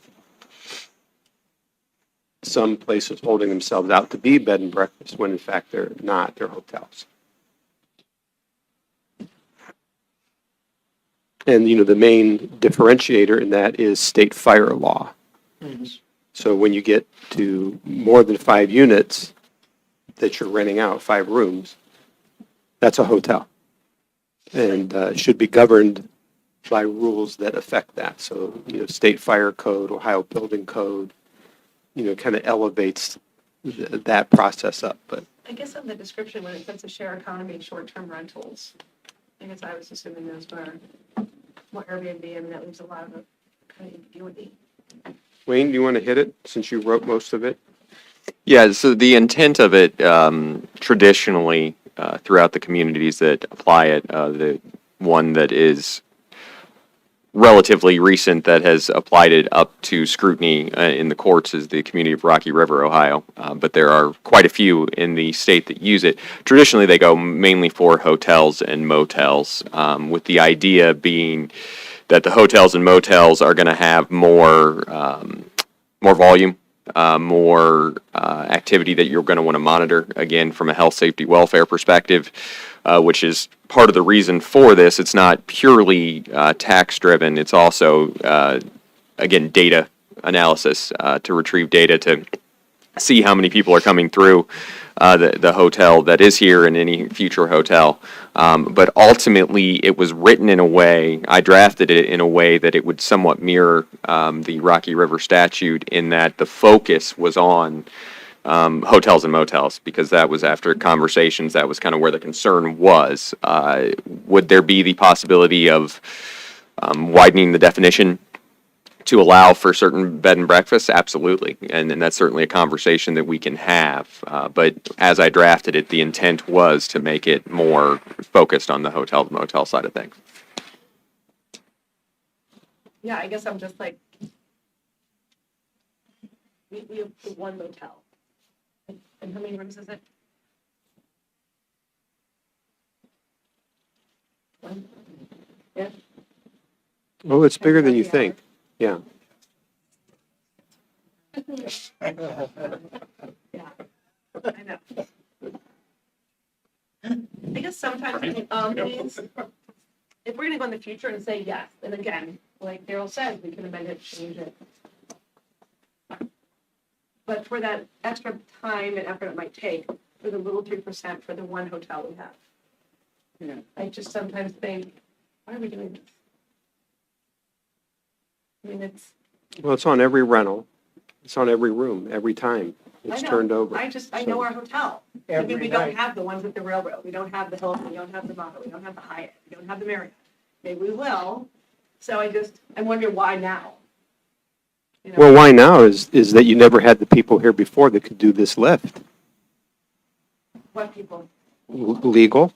some places holding themselves out to be bed and breakfast when in fact they're not, they're hotels. And, the main differentiator in that is state fire law. So when you get to more than 5 units that you're renting out, 5 rooms, that's a hotel. And should be governed by rules that affect that. So, state fire code, Ohio building code, kind of elevates that process up. But I guess on the description, when it says a share economy and short-term rentals, I guess I was assuming those were more Airbnb, and that leaves a lot of kind of ambiguity. Wayne, do you want to hit it since you wrote most of it? Yeah, so the intent of it, traditionally, throughout the communities that apply it, the one that is relatively recent that has applied it up to scrutiny in the courts is the community of Rocky River, Ohio. But there are quite a few in the state that use it. Traditionally, they go mainly for hotels and motels, with the idea being that the hotels and motels are going to have more volume, more activity that you're going to want to monitor, again, from a health, safety, welfare perspective, which is part of the reason for this. It's not purely tax-driven. It's also, again, data analysis to retrieve data to see how many people are coming through the hotel that is here and any future hotel. But ultimately, it was written in a way, I drafted it in a way that it would somewhat mirror the Rocky River statute in that the focus was on hotels and motels, because that was after conversations, that was kind of where the concern was. Would there be the possibility of widening the definition to allow for certain bed and breakfasts? Absolutely. And that's certainly a conversation that we can have. But as I drafted it, the intent was to make it more focused on the hotel motel side of things. Yeah, I guess I'm just like, we have the one motel. And how many rooms is it? One? Yeah. Oh, it's bigger than you think. Yeah. Yeah, I know. I guess sometimes these, if we're gonna go in the future and say yes, and again, like Daryl said, we can amend it, change it. But for that extra time and effort it might take for the little 3% for the one hotel we have. Yeah. I just sometimes think, why are we doing this? I mean, Well, it's on every rental. It's on every room, every time it's I know. turned over. I know our hotel. I mean, Every we don't night. have the ones at the railroad. We don't have the Hilton. We don't have the Motto. We don't have the Hyatt. We don't have the Marriott. Maybe we will. So I'm wondering why now? You know? Well, why now is that you never had the people here before that could do this lift. What people? Legal.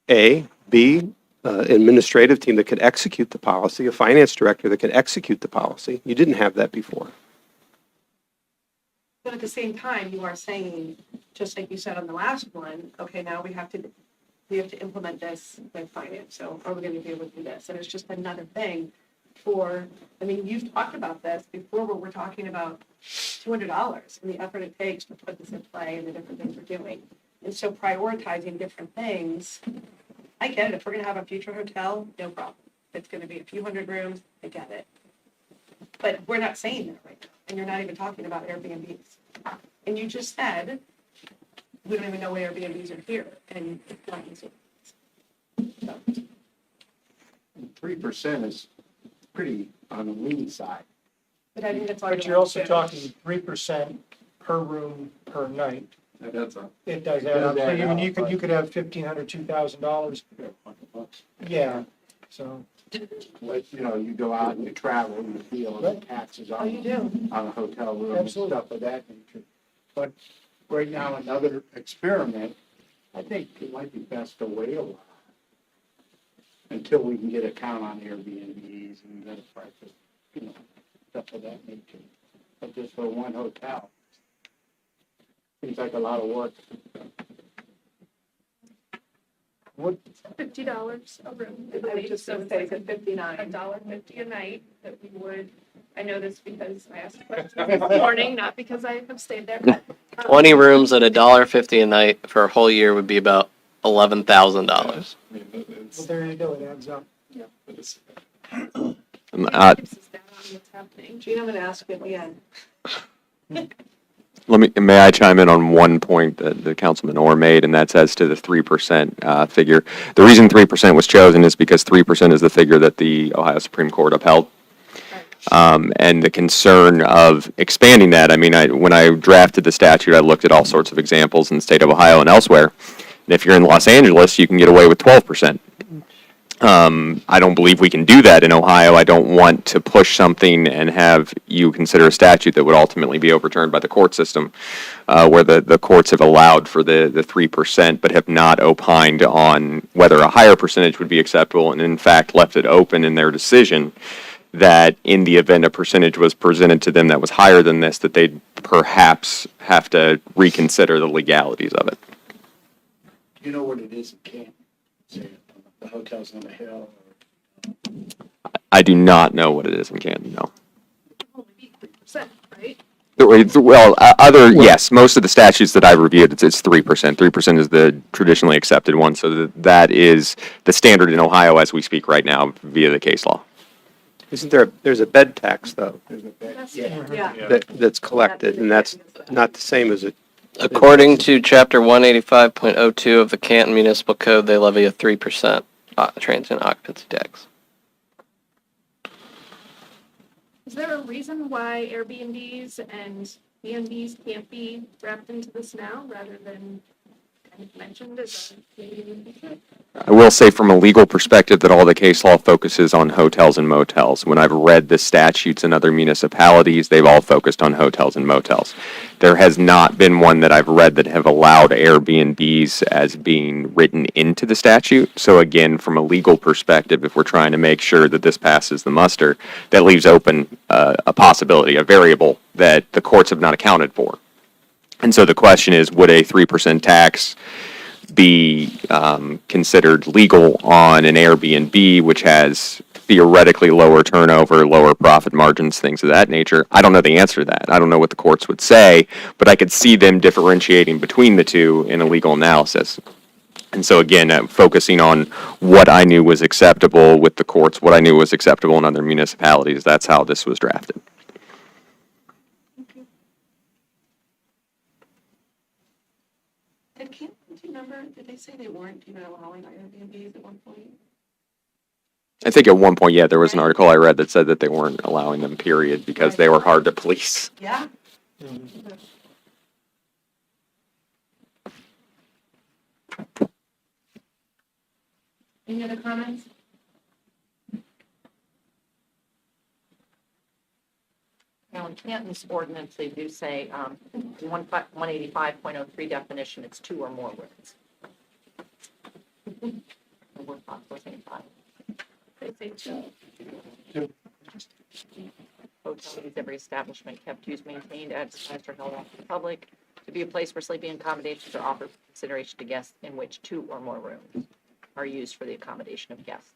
A. B. Administrative team that could execute the policy, a finance director that could execute the policy. You didn't have that before. But at the same time, you are saying, just like you said on the last one, okay, now we have to implement this with finance. So are we going to be able to do this? And it's just another thing I mean, you've talked about this before, where we're talking about $200 and the effort it takes to put this in play and the different things we're doing. And so prioritizing different things, I get it. If we're going to have a future hotel, no problem. If it's going to be a few hundred rooms, I get it. But we're not saying that right now. And you're not even talking about Airbnbs. And you just said, we don't even know where Airbnbs are here. And it's not easy. So, 3% is pretty on the lean side. but I think that's all But you're also talking 3% per room per night. That's a It does add up. So I mean, you could have $1,500, $2,000. $100. Yeah, so. But, you go out and you travel, you feel the taxes Oh, you do. on a hotel room and Absolutely. stuff of that nature. But right now, another experiment, I think it might be best to wait a while until we can get a count on Airbnbs and bed and breakfast, stuff of that nature. But just for one hotel, seems like a lot of work. $50 a room. I was just gonna say, it's at 59. $1.50 a night that we would, I know this because I asked questions this morning, not because I have stayed there. 20 rooms at $1.50 a night for a whole year would be about $11,000. I mean, Well, there you go, it adds up. it's, Uh, Keeps us down on what's happening. Gina, I'm gonna ask you again. May I chime in on one point that the Councilman Orr made, and that's as to the 3% figure. The reason 3% was chosen is because 3% is the figure that the Ohio Supreme Court upheld. And the concern of expanding that, I mean, when I drafted the statute, I looked at all sorts of examples in the state of Ohio and elsewhere. And if you're in Los Angeles, you can get away with 12%. I don't believe we can do that in Ohio. I don't want to push something and have you consider a statute that would ultimately be overturned by the court system, where the courts have allowed for the 3%, but have not opined on whether a higher percentage would be acceptable, and in fact left it open in their decision that in the event a percentage was presented to them that was higher than this, that they'd perhaps have to reconsider the legalities of it. You know what it is in Canton? Say, the hotels on the hill. I do not know what it is in Canton, no. Only be 3%, right? Well, yes, most of the statutes that I've reviewed, it's 3%. 3% is the traditionally accepted one, so that is the standard in Ohio as we speak right now via the case law. There's a bed tax, though, There's a bed. That's Yeah. that's collected, and that's not the same as a According to Chapter 185.02 of the Canton Municipal Code, they levy a 3% transient occupancy tax. Is there a reason why Airbnbs and B&Bs can't be wrapped into this now rather than kind of mentioned as a maybe in the future? I will say from a legal perspective that all the case law focuses on hotels and motels. When I've read the statutes in other municipalities, they've all focused on hotels and motels. There has not been one that I've read that have allowed Airbnbs as being written into the statute. So again, from a legal perspective, if we're trying to make sure that this passes the muster, that leaves open a possibility, a variable that the courts have not accounted for. And so the question is, would a 3% tax be considered legal on an Airbnb, which has theoretically lower turnover, lower profit margins, things of that nature? I don't know the answer to that. I don't know what the courts would say, but I could see them differentiating between the two in a legal analysis. And so again, focusing on what I knew was acceptable with the courts, what I knew was acceptable in other municipalities, that's how this was drafted. Did Canton, do you remember, did they say they weren't even allowing Airbnbs at one point? I think at one point, yeah, there was an article I read that said that they weren't allowing them, period, because they were hard to police. Yeah. Any other comments? Now, in Canton's ordinance, they do say, 185.03 definition, it's 2 or more rooms. We're saying 5. They say 2. Hotel is every establishment kept, used, maintained, advertised, or held open to the public to be a place where sleeping accommodations are offered for consideration to guests in which 2 or more rooms are used for the accommodation of guests,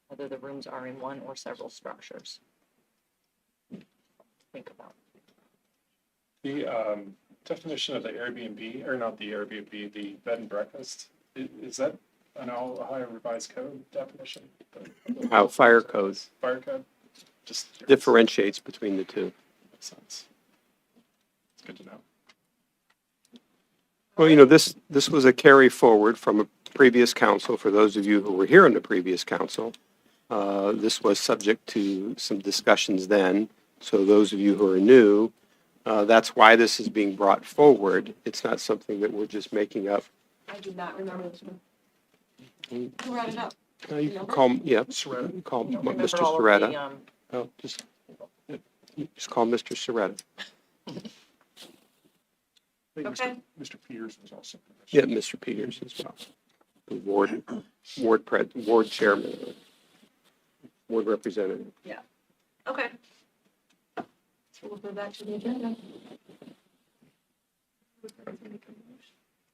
whether the rooms are in one or several structures. Think about. the definition of the Airbnb, or not the Airbnb, the bed and breakfast, is that an Ohio Revised Code definition? The Ohio Fire Code Fire code? Just differentiates between the two. makes sense. It's good to know. Well, this was a carry forward from a previous council. For those of you who were here in the previous council, this was subject to some discussions then. So those of you who are new, that's why this is being brought forward. It's not something that we're just making up. I do not remember this one. Who brought it up? You can call, Soretta. call I don't remember Mr. all of Soretta. the, Oh, just call Mr. Soretta. I think Okay. Mr. Peters was also. Yeah, Mr. Peters as well. The ward chairman, ward representative. Okay. So we'll go back to the agenda.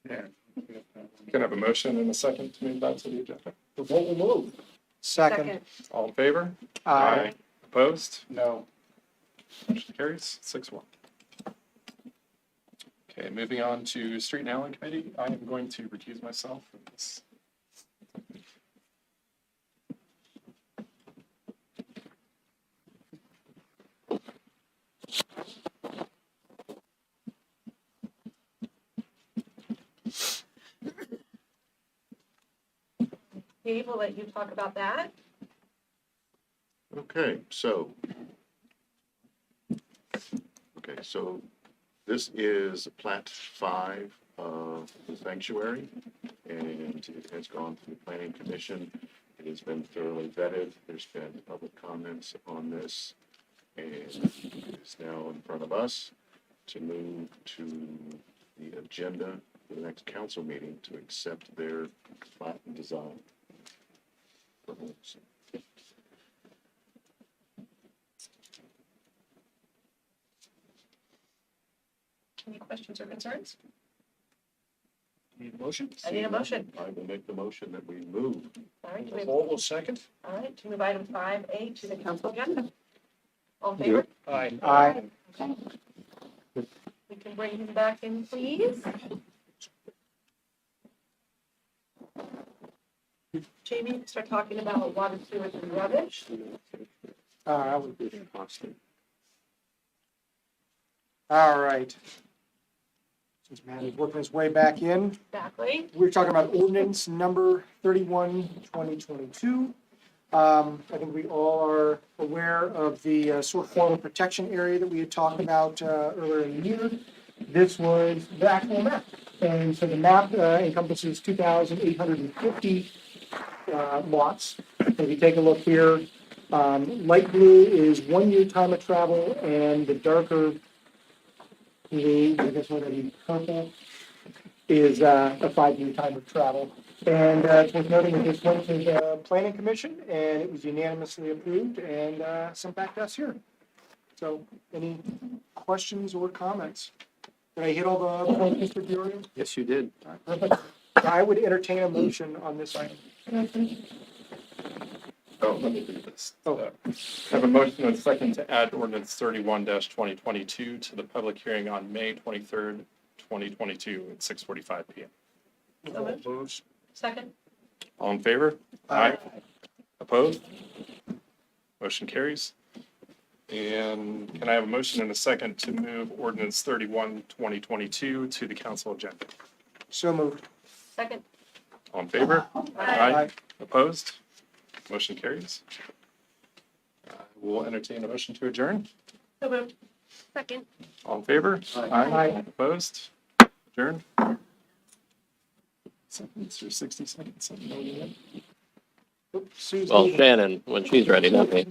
Yeah, Can I have a motion and a second to move that to the agenda? The vote will move. Second. All in favor? Aye. Opposed? No. Motion carries 6-1. Okay, moving on to Street and Alley Committee. I am going to recuse myself from this. Dave, we'll let you talk about that. Okay, so. Okay, so this is Plat 5 of the sanctuary, and it has gone through the planning commission. It has been thoroughly vetted. There's been public comments on this, and it is now in front of us to move to the agenda for the next council meeting to accept their plat and design. Any questions or concerns? Need a motion? I need a motion. I will make the motion that we move. All right, The vote will second. all right, to move item 5A to the council agenda. All in favor? Aye. Aye. Okay. We can bring him back in, please. Jamie, start talking about water, sewage, and rubbish. I would be constant. All right. Since Matt is working his way back in, Exactly. we're talking about ordinance number 31, 2022. I think we all are aware of the stormwater protection area that we had talked about earlier in the year. This was the actual map. And so the map encompasses 2,850 lots. If you take a look here, light blue is 1 year time of travel, and the darker blue, I guess what it is, purple, is a 5 year time of travel. And it's worth noting that this went to the planning commission, and it was unanimously approved and sent back to us here. So any questions or comments? Did I hit all the points, Mr. Diorio? Yes, you did. All right, perfect. I would entertain a motion on this item. Oh, let me do this. Oh. Have a motion and a second to add ordinance 31-2022 to the public hearing on May 23rd, 2022 at 6:45 PM. The vote moves. Second? All in favor? Aye. Opposed? Motion carries. And can I have a motion and a second to move ordinance 31-2022 to the council agenda? So moved. Second? All in favor? Aye. Opposed? Motion carries. We'll entertain a motion to adjourn. So moved. Second. All in favor? Aye. Opposed? Adjourned? Seconds or 60 seconds? Something like that. Oops, Sue's Well, leaving. Shannon, when she's ready, not me.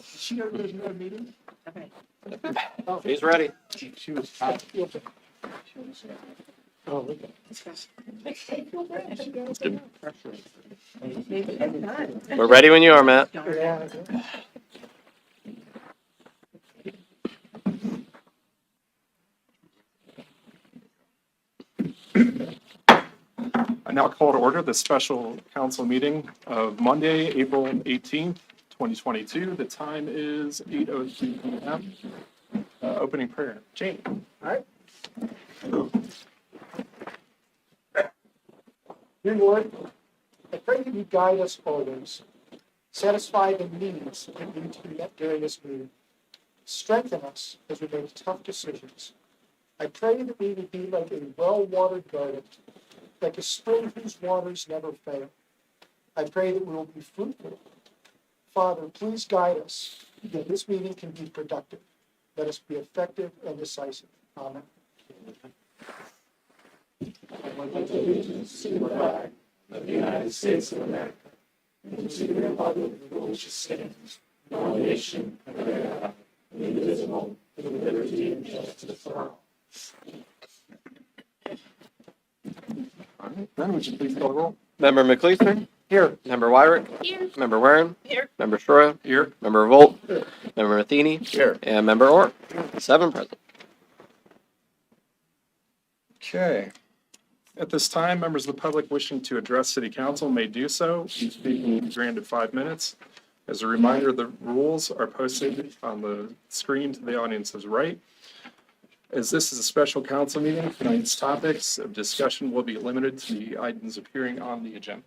She already goes to a meeting? Okay. She's ready. She was out. Oh, okay. We're ready when you are, Matt. Yeah. I now call to order the special council meeting of Monday, April 18th, 2022. The time is 8:02 PM. Opening prayer. Jane. All right. Dear Lord, I pray that you guide us always. Satisfy the needs that need to be met during this meeting. Strengthen us as we make tough decisions. I pray that we will be like a well-watered garden, like a spring whose waters never fail. I pray that we will be fruitful. Father, please guide us that this meeting can be productive. Let us be effective and decisive. Amen. Of the United States of America, and to the republic for which it stands, one nation, under God, indivisible, with liberty and justice for all. All right, then would you please call the roll? Member McLeaster? Here. Member Wyrick? Here. Member Warren? Here. Member Stroya? Here. Member Volt? Member Matheny? Here. And Member Orr? 7 present. Okay. At this time, members of the public wishing to address City Council may do so. Each speaker will be granted 5 minutes. As a reminder, the rules are posted on the screen to the audience's right. As this is a special council meeting, tonight's topics of discussion will be limited to the items appearing on the agenda.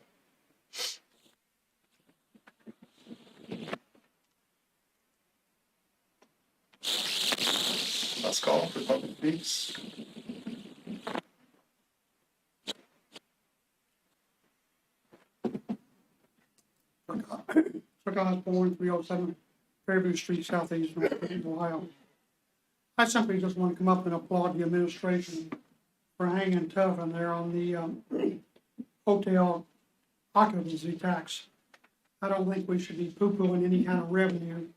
Last call for public speaks. Clerk Osborne, 307 Fairview Street, Southeast North Ohio. I simply just want to come up and applaud the administration for hanging tough in there on the hotel occupancy tax. I don't think we should be poo-pooing any kind of revenue.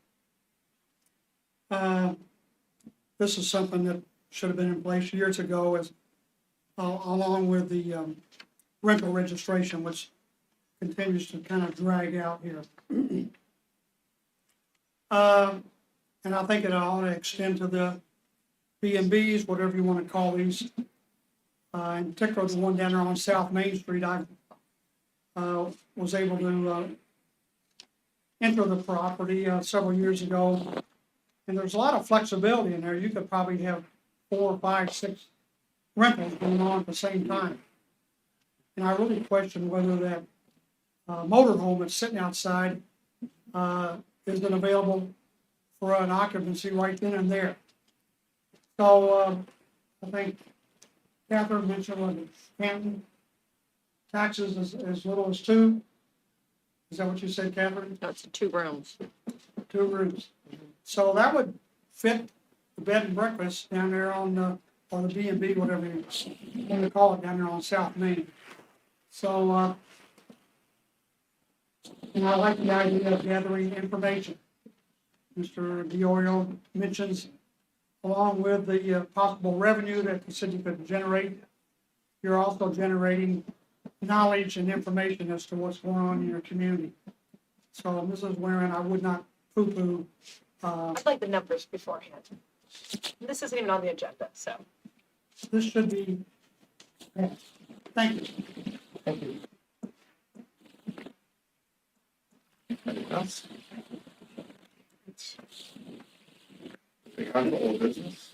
This is something that should have been in place years ago, as along with the rental registration, which continues to kind of drag out here. And I think it ought to extend to the B&Bs, whatever you want to call these. In particular, the one down there on South Main Street, I was able to enter the property several years ago. And there's a lot of flexibility in there. You could probably have 4, 5, 6 rentals going on at the same time. And I really question whether that motorhome that's sitting outside isn't available for an occupancy right then and there. So I think Catherine mentioned what Canton taxes as little as 2. Is that what you said, Catherine? That's 2 rooms. 2 rooms. So that would fit the bed and breakfast down there on or the B&B, whatever you want to call it, down there on South Main. So, and I like the idea of gathering information. Mr. Diorio mentions, along with the possible revenue that the city could generate, you're also generating knowledge and information as to what's going on in your community. So, Mrs. Warren, I would not poo-poo. I'd like the numbers beforehand. This isn't even on the agenda, so. This should be, thank you. Thank you. Anything else? Moving on to old business.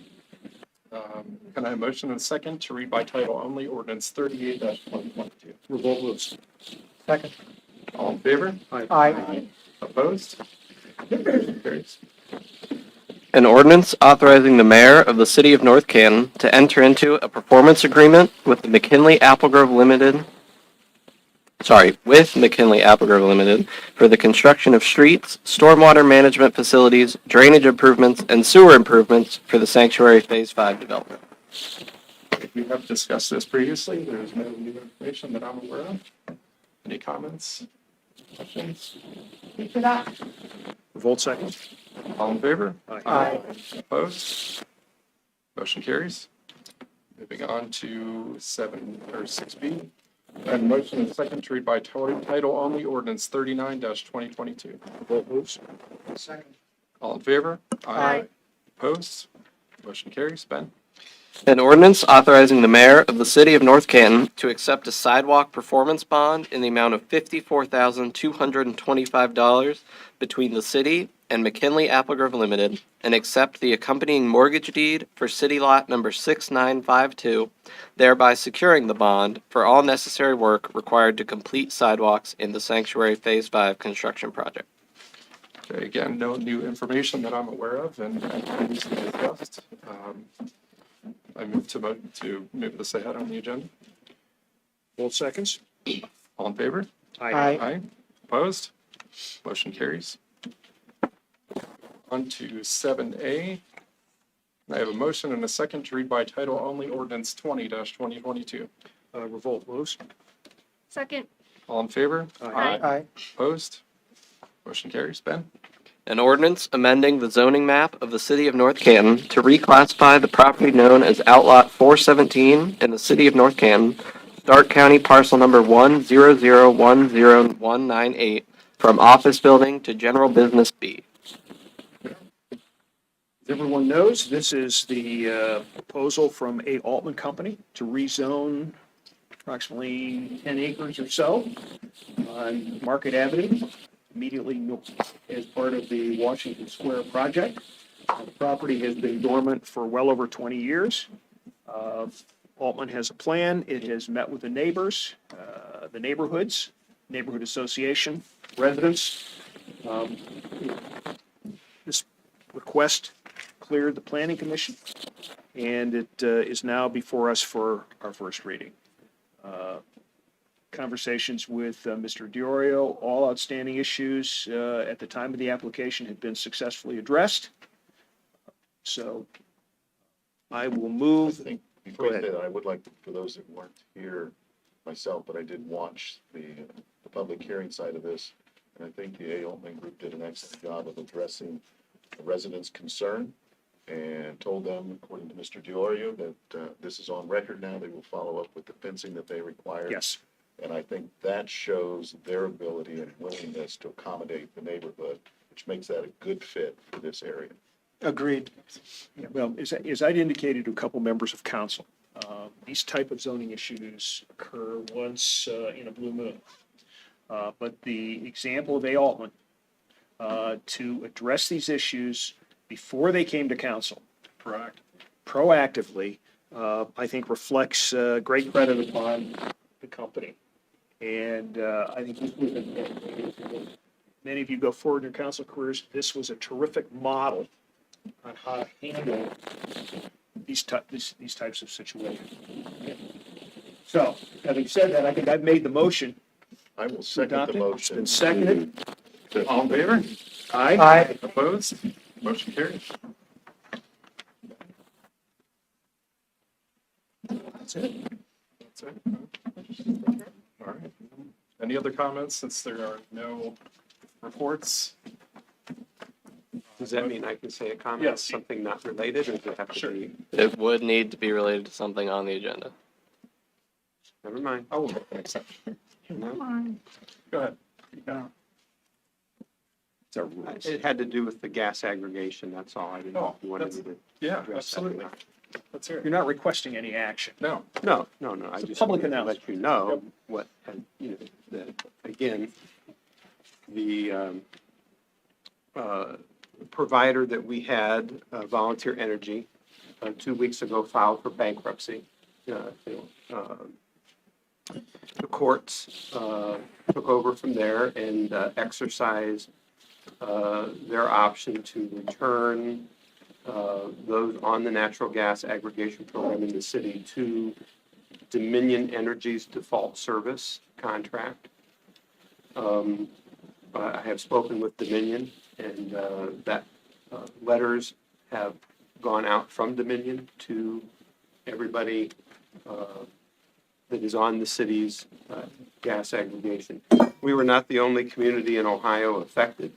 Can I have a motion and a second to read by title only ordinance 38-2022? Revolt moves. Second. All in favor? Aye. Opposed? Motion carries. An ordinance authorizing the mayor of the city of North Canton to enter into a performance agreement with the McKinley Applegrove Limited for the construction of streets, stormwater management facilities, drainage improvements, and sewer improvements for the Sanctuary Phase 5 development. We have discussed this previously. There's no new information that I'm aware of. Any comments? Questions? Revolt second. All in favor? Aye. Opposed? Motion carries. Moving on to 6B. I have a motion and a second to read by title only ordinance 39-2022. Revolt moves. Second. All in favor? Aye. Opposed? Motion carries. Ben? An ordinance authorizing the mayor of the city of North Canton to accept a sidewalk performance bond in the amount of $54,225 between the city and McKinley Applegrove Limited and accept the accompanying mortgage deed for city lot number 6952, thereby securing the bond for all necessary work required to complete sidewalks in the Sanctuary Phase 5 construction project. Okay, again, no new information that I'm aware of and previously discussed. I move to move this ahead on the agenda. Revolt seconds. All in favor? Aye. Aye. Opposed? Motion carries. On to 7A. I have a motion and a second to read by title only ordinance 20-2022. Revolt moves. Second. All in favor? Aye. Opposed? Motion carries. Ben? An ordinance amending the zoning map of the city of North Canton to reclassify the property known as Outlot 417 in the city of North Canton, Stark County parcel number 100100198, from office building to general business B. As everyone knows, this is the proposal from A. Altman Company to rezone approximately 10 acres or so on Market Avenue, immediately north as part of the Washington Square project. The property has been dormant for well over 20 years. Altman has a plan. It has met with the neighbors, the neighborhood association, residents. This request cleared the planning commission, and it is now before us for our first reading. Conversations with Mr. Diorio, all outstanding issues at the time of the application had been successfully addressed. So I will I move. think, Go before ahead. that, I would like, for those that weren't here myself, but I did watch the public hearing side of this, and I think the A. Altman Group did an excellent job of addressing the residents' concern and told them, according to Mr. Diorio, that this is on record now. They will follow up with the fencing that they require. Yes. And I think that shows their ability and willingness to accommodate the neighborhood, which makes that a good fit for this area. Agreed. Well, as I'd indicated to a couple members of council, these type of zoning issues occur once in a blue moon. But the example of A. Altman to address these issues before they came to council proactively, I think reflects great credit upon the company. And I think this was many of you go forward in your council careers, this was a terrific model on how to handle these types of situations. So, having said that, I think I've made the motion. I will second Adopt the it. motion. It's been seconded. All in favor? Aye. Opposed? Motion carries. That's it. That's it. All right. Any other comments since there are no reports? Does that mean I can say a comment, Yes. something not related, or does it have to Sure. be? It would need to be related to something on the agenda. Never mind. I will make an exception. No. Go ahead. It's our rules. It had to do with the gas aggregation, that's all. I didn't know if you wanted me to Yeah, address that or absolutely. not. Let's hear it. You're not requesting any action. No. No. I It's a just public wanted to let announcement. you know what, that, again, the provider that we had, Volunteer Energy, 2 weeks ago filed for bankruptcy. The courts took over from there and exercised their option to return those on the natural gas aggregation program in the city to Dominion Energy's default service contract. I have spoken with Dominion, and that letters have gone out from Dominion to everybody that is on the city's gas aggregation. We were not the only community in Ohio affected.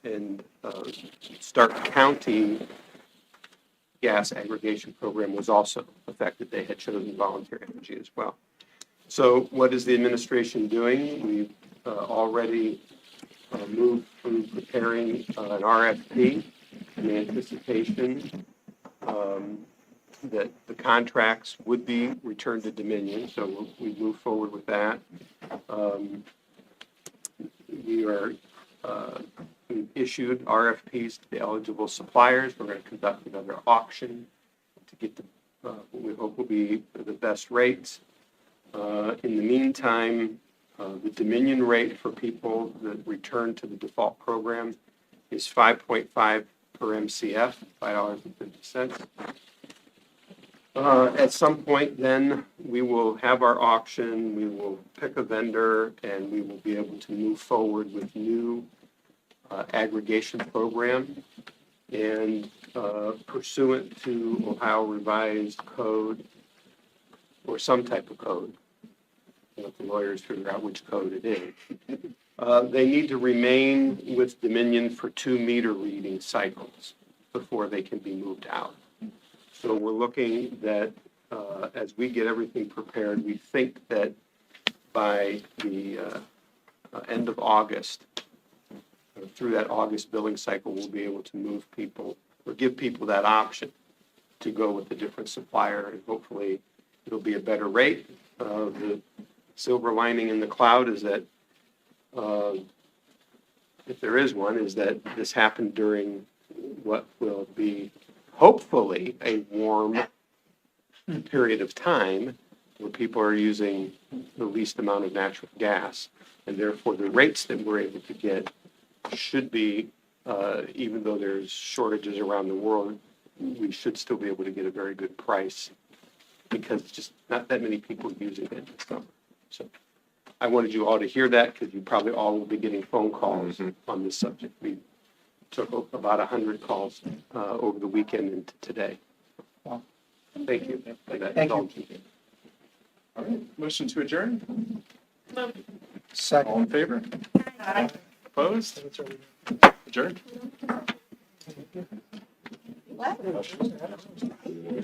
And Stark County gas aggregation program was also affected. They had chosen Volunteer Energy as well. So what is the administration doing? We've already moved through preparing an RFP in anticipation that the contracts would be returned to Dominion. So we move forward with that. We've issued RFPs to the eligible suppliers. We're going to conduct another auction to get what we hope will be the best rates. In the meantime, the Dominion rate for people that return to the default program is 5.5 per MCF, $5.50. At some point then, we will have our auction, we will pick a vendor, and we will be able to move forward with new aggregation program. And pursuant to Ohio Revised Code, or some type of code, let the lawyers figure out which code it is, they need to remain with Dominion for 2 meter reading cycles before they can be moved out. So we're looking that as we get everything prepared, we think that by the end of August, through that August billing cycle, we'll be able to move people or give people that option to go with a different supplier and hopefully it'll be a better rate. The silver lining in the cloud is that, if there is one, is that this happened during what will be hopefully a warm period of time where people are using the least amount of natural gas. And therefore, the rates that we're able to get should be, even though there's shortages around the world, we should still be able to get a very good price because just not that many people using it this summer. So I wanted you all to hear that because you probably all will be getting phone calls on this subject. We took about 100 calls over the weekend into today. Thank you. for that Thank you. indulgence. All right, motion to adjourn. All Second. in favor? Opposed? Adjourned.